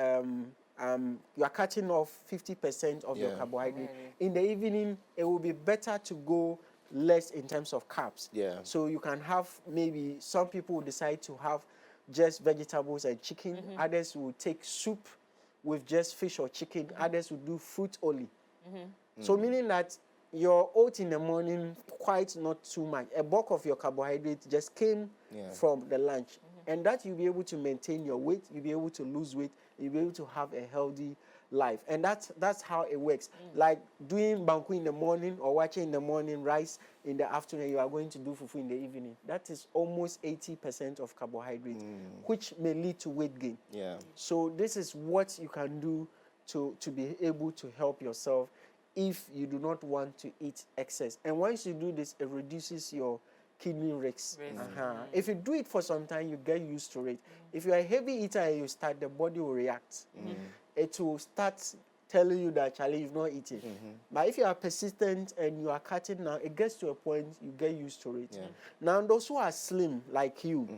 you are cutting off 50% of your carbohydrate. In the evening, it will be better to go less in terms of carbs. So you can have, maybe some people will decide to have just vegetables and chicken. Others will take soup with just fish or chicken. Others will do fruit only. So meaning that your oat in the morning, quite not too much. A bulk of your carbohydrate just came from the lunch. And that you'll be able to maintain your weight, you'll be able to lose weight, you'll be able to have a healthy life. And that's how it works. Like doing banku in the morning or watching in the morning, rice in the afternoon, you are going to do fufu in the evening. That is almost 80% of carbohydrate, which may lead to weight gain. So this is what you can do to be able to help yourself if you do not want to eat excess. And once you do this, it reduces your kidney risks. If you do it for some time, you get used to it. If you're a heavy eater and you start, the body will react. It will start telling you that, Charlie, you've not eaten. But if you are persistent and you are cutting now, it gets to a point you get used to it. Now, those who are slim, like you,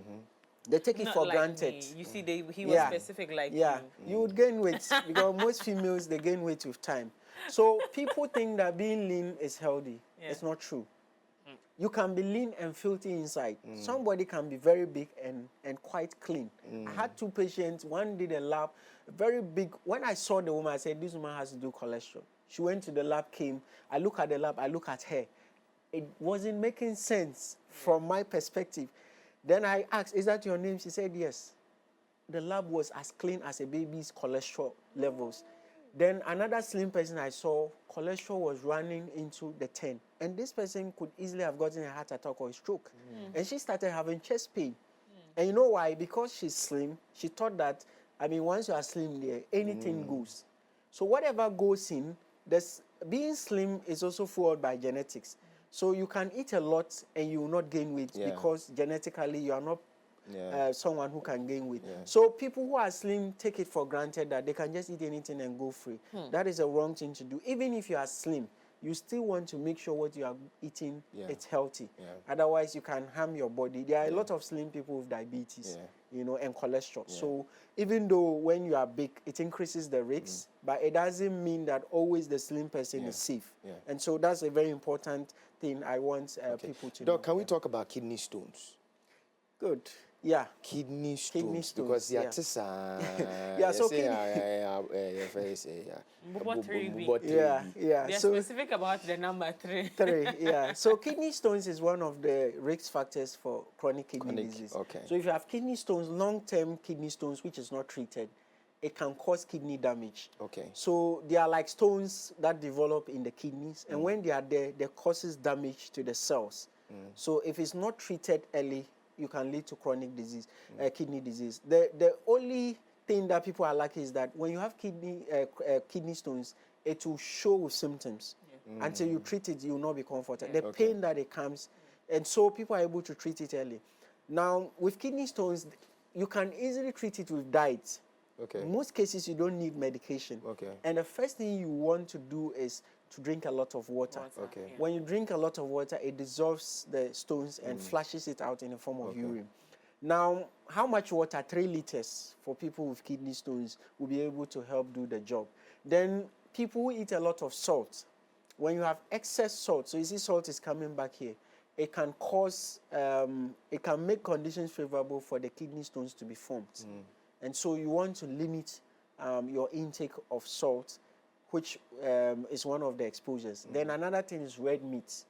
they take it Not for like granted. me. You see, he was specific like you. You would gain weight because most females, they gain weight with time. So people think that being lean is healthy. It's not true. You can be lean and filthy inside. Somebody can be very big and quite clean. I had 2 patients. One did a lab, very big. When I saw the woman, I said, this woman has to do cholesterol. She went to the lab, came. I look at the lab, I look at her. It wasn't making sense from my perspective. Then I asked, is that your name? She said, yes. The lab was as clean as a baby's cholesterol levels. Then another slim person I saw, cholesterol was running into the 10. And this person could easily have gotten a heart attack or a stroke. And she started having chest pain. And you know why? Because she's slim, she thought that, once you are slim there, anything goes. So whatever goes in, being slim is also fueled by genetics. So you can eat a lot and you will not gain weight because genetically you are not someone who can gain weight. So people who are slim take it for granted that they can just eat anything and go free. That is a wrong thing to do. Even if you are slim, you still want to make sure what you are eating is healthy. Otherwise, you can harm your body. There are a lot of slim people with diabetes, and cholesterol. So even though when you are big, it increases the risks, but it doesn't mean that always the slim person is safe. And so that's a very important thing I want people to know. Doc, can we talk about kidney stones? Good. Yeah. Kidney stones. Kidney stones, Because yeah. so They're specific about the number 3. 3, yeah. So kidney stones is one of the risk factors for chronic kidney disease. Okay. So if you have kidney stones, long-term kidney stones, which is not treated, it can cause kidney damage. Okay. So they are like stones that develop in the kidneys, and when they are there, they causes damage to the cells. So if it's not treated early, you can lead to chronic disease, kidney disease. The only thing that people are lucky is that when you have kidney stones, it will show with symptoms. Until you treat it, you will not be comforted. The pain that it comes, and so people are able to treat it early. Now, with kidney stones, you can easily treat it with diet. Okay. In most cases, you don't need medication. Okay. And the first thing you want to do is to drink a lot of water. Okay. Yeah. When you drink a lot of water, it dissolves the stones and flushes it out in the form of urine. Now, how much water? 3 liters for people with kidney stones will be able to help do the job. Then people who eat a lot of salt. When you have excess salt, so you see salt is coming back here, it can cause, it can make conditions favorable for the kidney stones to be formed. And so you want to limit your intake of salt, which is one of the exposures. Then another thing is red meat.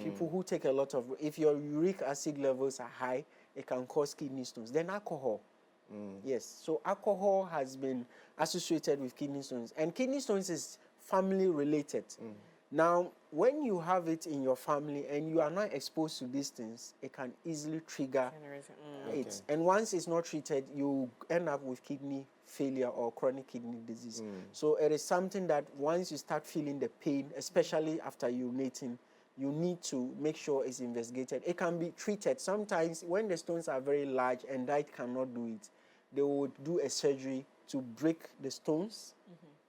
People who take a lot of, if your uric acid levels are high, it can cause kidney stones. Then alcohol. Yes, so alcohol has been associated with kidney stones. And kidney stones is family related. Now, when you have it in your family and you are not exposed to these things, it can easily trigger it. And once it's not treated, you end up with kidney failure or chronic kidney disease. So it is something that once you start feeling the pain, especially after urinating, you need to make sure it's investigated. It can be treated. Sometimes when the stones are very large and diet cannot do it, they would do a surgery to break the stones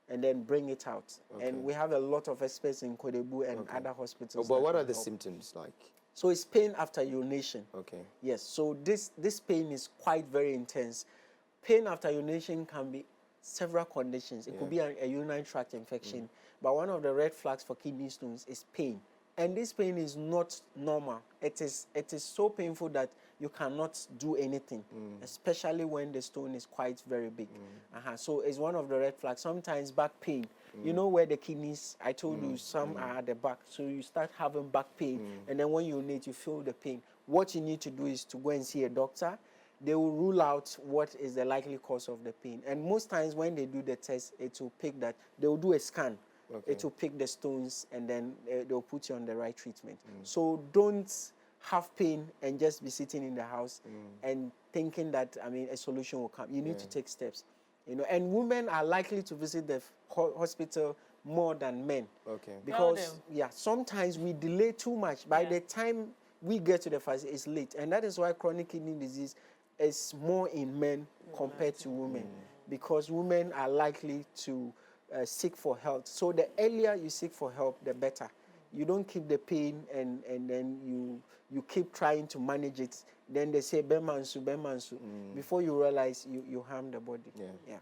and then bring it out. And we have a lot of experts in Kodebu and other hospitals. But what are the symptoms like? So it's pain after urination. Okay. Yes, so this pain is quite very intense. Pain after urination can be several conditions. It could be a urinary tract infection. But one of the red flags for kidney stones is pain. And this pain is not normal. It is so painful that you cannot do anything, especially when the stone is quite very big. So it's one of the red flags. Sometimes back pain. You know where the kidneys, I told you, some are at the back. So you start having back pain, and then when you urinate, you feel the pain. What you need to do is to go and see a doctor. They will rule out what is the likely cause of the pain. And most times when they do the test, it will pick that. They will do a scan. It will pick the stones, and then they'll put you on the right treatment. So don't have pain and just be sitting in the house and thinking that, a solution will come. You need to take steps. You know, and women are likely to visit the hospital more than men. Okay. Because sometimes we delay too much. By the time we get to the phase, it's late, and that is why chronic kidney disease is more in men compared to women, because women are likely to seek for help. So the earlier you seek for help, the better. You don't keep the pain and then you keep trying to manage it. Then they say bemansu. Before you realize you harm the body. Yeah.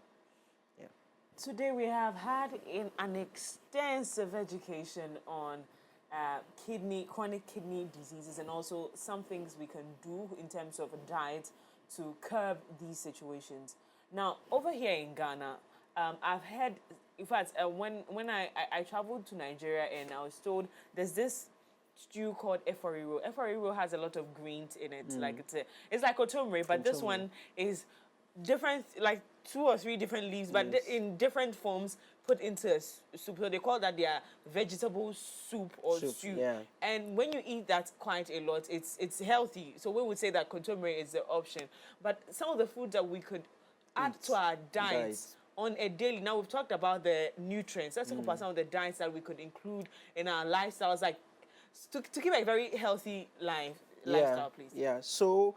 Today we have had an extensive education on chronic kidney diseases, and also some things we can do in terms of a diet to curb these situations. Now, over here in Ghana, I've heard, in fact, when I traveled to Nigeria, and I was told there's this stew called eforiro. Eforiro has a lot of greens in it. Like it's like otomre, but this one is different, like 2 or 3 different leaves, but in different forms put into a soup. So they call that their vegetable soup or stew. Yeah. And when you eat that quite a lot, it's healthy. So we would say that contomere is the option. But some of the foods that we could add to our diets on a daily. Now we've talked about the nutrients. Let's talk about some of the diets that we could include in our lifestyles, like to keep a very healthy lifestyle, please. Yeah. So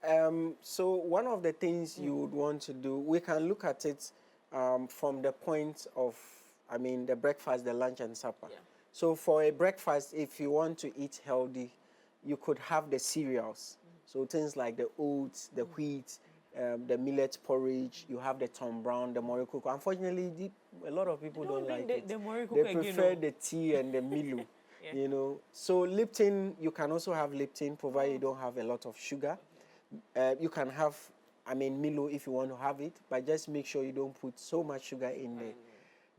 one of the things you would want to do, we can look at it from the point of, the breakfast, the lunch, and supper. Yeah. So for a breakfast, if you want to eat healthy, you could have the cereals. So things like the oats, the wheat, the millet porridge. You have the Tom Brown, the Morocco. Unfortunately, a lot of people don't like it. They prefer the tea and the Milo. You know, so Lipton, you can also have Lipton, provided you don't have a lot of sugar. You can have, Milo if you want to have it, but just make sure you don't put so much sugar in there.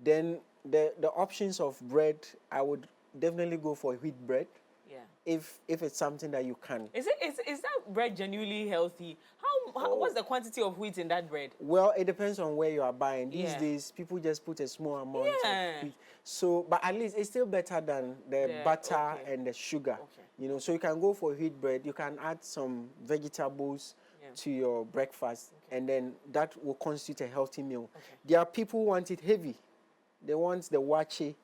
Then the options of bread, I would definitely go for wheat bread. Yeah. If it's something that you can. Is that bread genuinely healthy? What's the quantity of wheat in that bread? Well, it depends on where you are buying. These days, people just put a small amount of wheat. So, but at least it's still better than the butter and the sugar. Okay. You know, so you can go for wheat bread. You can add some vegetables to your breakfast, and then that will constitute a healthy meal. Okay. There are people who want it heavy. They want the wache.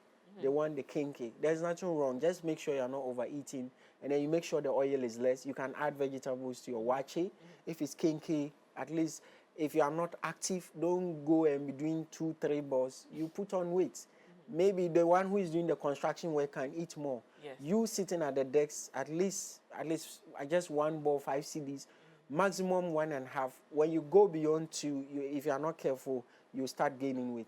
They want the kinky. There's nothing wrong. Just make sure you're not overeating, and then you make sure the oil is less. You can add vegetables to your wache. If it's kinky, at least if you are not active, don't go and be doing 2-3 balls. You put on weight. Maybe the one who is doing the construction work can eat more. Yes. You sitting at the desk, at least just 1 ball, 5 CDs, maximum 1.5. When you go beyond 2, if you are not careful, you start gaining weight.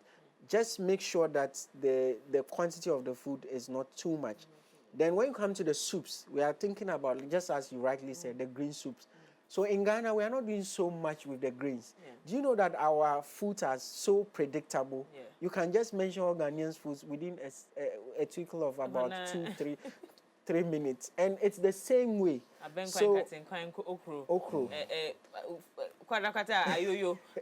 Just make sure that the quantity of the food is not too much. Then when you come to the soups, we are thinking about, just as you rightly said, the green soups. So in Ghana, we are not doing so much with the greens. Do you know that our foods are so predictable? You can just mention all Ghanaians foods within a trickle of about 3 minutes. And it's the same way. So, okro.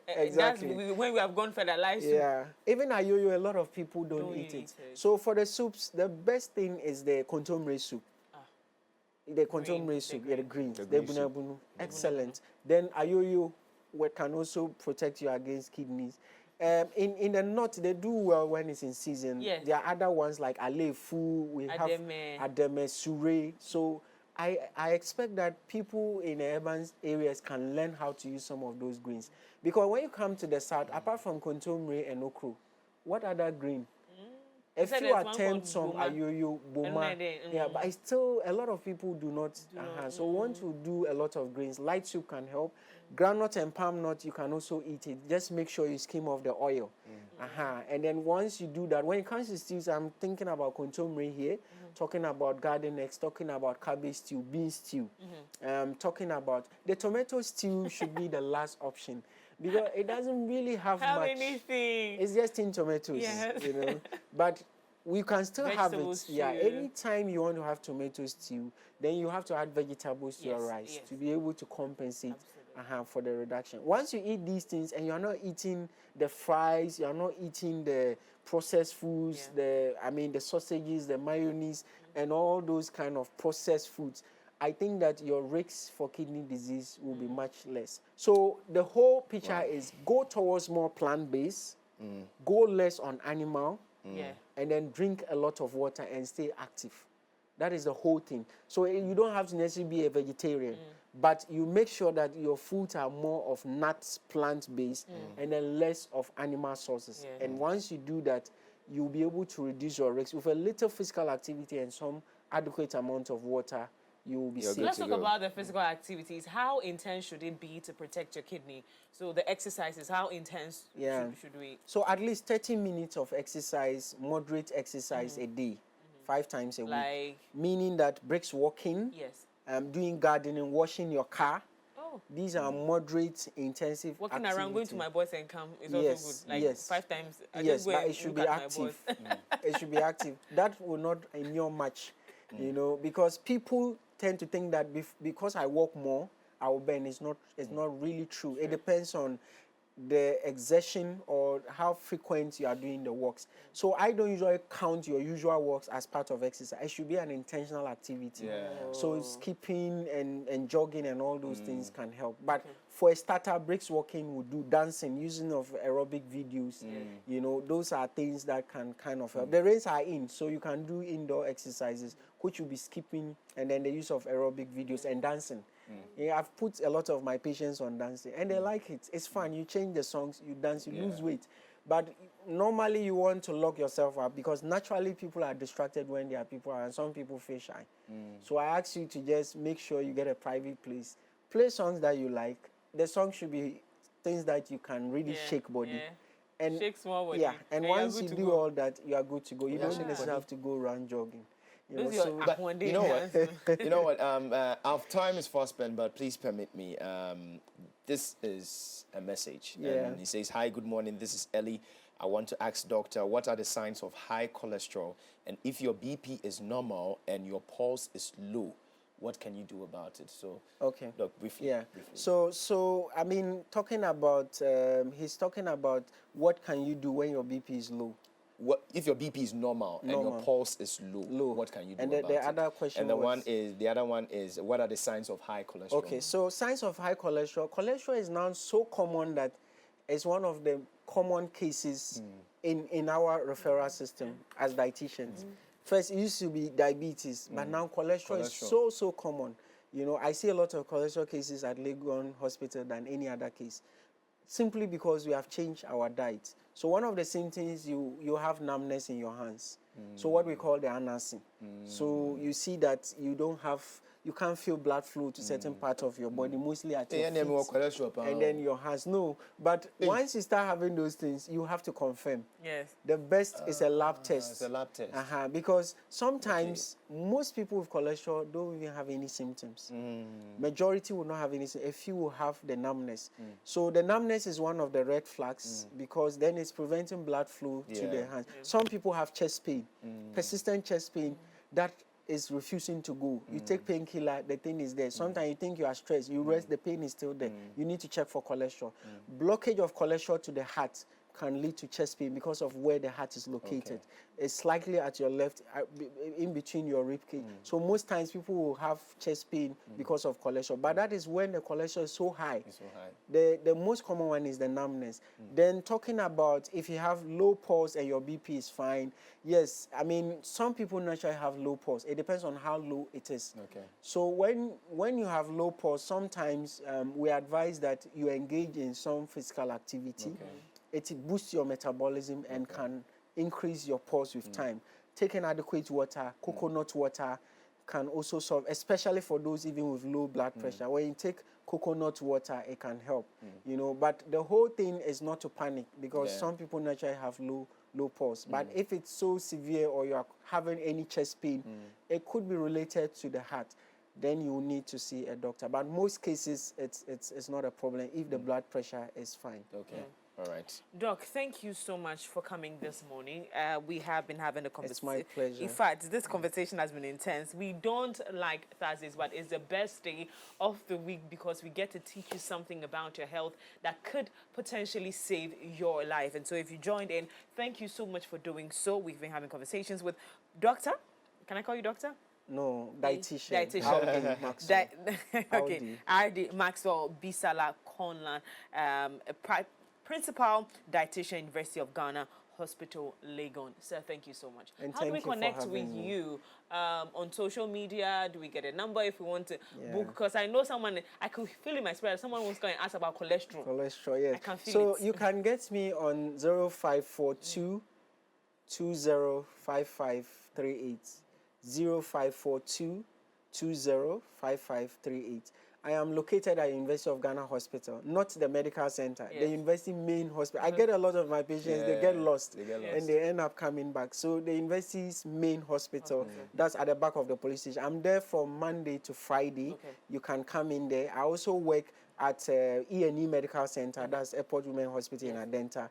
Exactly. That's when we have gone for the life soup. Yeah. Even ayoyo, a lot of people don't eat it. So for the soups, the best thing is the contomere soup. The contomere soup, the greens, the bunabunu. Excellent. Then ayoyo can also protect you against kidneys. In the north, they do well when it's in season. Yes. There are other ones like alefu, we have ademe, sure. So I expect that people in urban areas can learn how to use some of those greens. Because when you come to the south, apart from kontomire and okro, what other green? A few attempts some ayoyo, boma. But it's still, a lot of people do not. So we want to do a lot of greens. Light soup can help. Groundnut and palm nut, you can also eat it. Just make sure you skim off the oil. And then once you do that, when it comes to stews, I'm thinking about contomere here, talking about garden eggs, talking about cabbage stew, bean stew, talking about the tomato stew should be the last option. Because it doesn't really have much. Anything. It's just in tomatoes, you know. But we can still have it. Stew. Yeah, anytime you want to have tomato stew, then you have to add vegetables to your rice to be able to compensate for the reduction. Once you eat these things and you're not eating the fries, you're not eating the processed foods, the sausages, the mayonnaise, and all those kind of processed foods, I think that your risks for kidney disease will be much less. So the whole picture is go towards more plant-based, go less on animal, Yeah. and then drink a lot of water and stay active. That is the whole thing. So you don't have to necessarily be a vegetarian, but you make sure that your foods are more of nuts, plant-based, and then less of animal sources. Yeah. And once you do that, you'll be able to reduce your risks. With a little physical activity and some adequate amount of water, you will be You're safe. good Let's to talk go. about the physical activities. How intense should it be to protect your kidney? So the exercises, how intense should we? So at least 30 minutes of exercise, moderate exercise a day, 5 times a week. Like, Meaning that brisk walking, yes. doing gardening, washing your car. Oh, These are moderate, intensive walking activity. around, going to my boys and come is Yes, also good. Like yes. 5 times. I Yes, just go but and it should look be at my active. boys. It should be active. That will not ignore much, you know, because people tend to think that because I walk more, I will burn. It's not really true. It depends on the exertion or how frequent you are doing the walks. So I don't usually count your usual walks as part of exercise. It should be an intentional activity. Yeah. So skipping and jogging and all those things can help. But for a starter, brisk walking would do dancing, using of aerobic videos. You know, those are things that can kind of help. The rains are in, so you can do indoor exercises, which will be skipping, and then the use of aerobic videos and dancing. Yeah, I've put a lot of my patients on dancing, and they like it. It's fun. You change the songs, you dance, you lose weight. But normally you want to lock yourself up because naturally people are distracted when there are people around. Some people feel shy. So I ask you to just make sure you get a private place. Play songs that you like. The song should be things that you can really shake body. Yeah. And Shake small body. yeah, and you're once good you to do go. all that, you are good to go. You don't shake necessarily body. have to go around jogging. You know, Those are so your one day You know dance. what? You know what? Our time is fast spent, but please permit me. This is a message. Yeah. And he says, "Hi, good morning. This is Ellie. I want to ask doctor, what are the signs of high cholesterol? And if your BP is normal and your pulse is low, what can you do about it?" So, okay. Doc, briefly. Yeah. Briefly. So I mean, talking about he's talking about what can you do when your BP is low. What if your BP is normal and your pulse is low? What can you do And about the it? other question and the was, the other one is, what are the signs of high cholesterol? okay, so signs of high cholesterol. Cholesterol is now so common that it's one of the common cases in our referral system as dietitians. First, it used to be diabetes, but now cholesterol is so common. You know, I see a lot of cholesterol cases at Legon Hospital than any other case, simply because we have changed our diet. So one of the symptoms, you have numbness in your hands. So what we call the anasine. So you see that you can't feel blood flow to certain parts of your body, mostly at your feet and then your hands. No, but once you start having those things, you have to confirm. Yes. The best is a lab test. It's a lab test. Because sometimes most people with cholesterol don't even have any symptoms. Majority will not have any symptoms. A few will have the numbness. So the numbness is one of the red flags because then it's preventing blood flow to the hands. Some people have chest pain, persistent chest pain that is refusing to go. You take painkiller, the thing is there. Sometimes you think you are stressed, you rest, the pain is still there. You need to check for cholesterol. Blockage of cholesterol to the heart can lead to chest pain because of where the heart is located. It's slightly at your left, in between your rib cage. So most times people will have chest pain because of cholesterol, but that is when the cholesterol is so high. It's so high. The most common one is the numbness. Then talking about if you have low pulse and your BP is fine, yes, I mean, some people naturally have low pulse. It depends on how low it is. Okay. So when you have low pulse, sometimes we advise that you engage in some physical activity. It boosts your metabolism and can increase your pulse with time. Taking adequate water, coconut water, can also solve, especially for those even with low blood pressure. When you take coconut water, it can help, you know. But the whole thing is not to panic because some people naturally have low pulse. But if it's so severe or you are having any chest pain, it could be related to the heart. Then you need to see a doctor. But most cases, it's not a problem if the blood pressure is fine. Okay. All right. Doc, thank you so much for coming this morning. We have been having a conversation. It's my pleasure. In fact, this conversation has been intense. We don't like Thursdays, but it's the best day of the week because we get to teach you something about your health that could potentially save your life. And so if you joined in, thank you so much for doing so. We've been having conversations with Doctor. Can I call you Doctor? No, dietitian. Dietitian. Audi Maxwell. Okay. RD Maxwell Bisala Conlan, a principal dietitian, University of Ghana Hospital, Legon. Sir, thank you so much. And how do we thank you for connect with having me. you on social media? Do we get a number if we want to Yeah. book? Because I know someone, I can feel in my spirit, someone was going to ask about cholesterol. Cholesterol, yes. I can feel so it. you can get me on 0542 205538. 0542 205538. I am located at University of Ghana Hospital, not the medical center, the university main hospital. I get a lot of my patients, they get lost, and they end up coming back. So the university's main hospital, that's at the back of the police station. I'm there from Monday to Friday. You can come in there. I also work at E&E Medical Center, that's Airport Women Hospital in Adenta.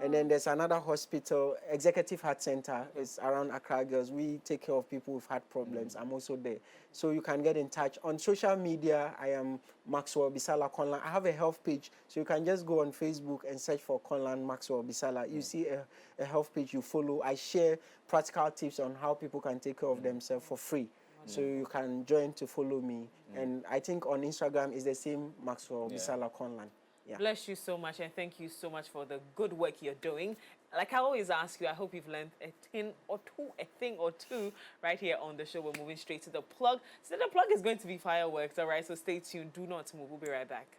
And then there's another hospital, Executive Heart Center, it's around Accra Girls. We take care of people with heart problems. I'm also there. So you can get in touch. On social media, I am Maxwell Bisala Conlan. I have a health page, so you can just go on Facebook and search for Conlan Maxwell Bisala. You see a health page you follow. I share practical tips on how people can take care of themselves for free. So you can join to follow me. And I think on Instagram is the same Maxwell Bisala Conlan. Yeah. Bless you so much, and thank you so much for the good work you're doing. Like I always ask you, I hope you've learned a thing or two right here on the show. We're moving straight to the plug. So the plug is going to be fireworks, all right? So stay tuned. Do not move. We'll be right back.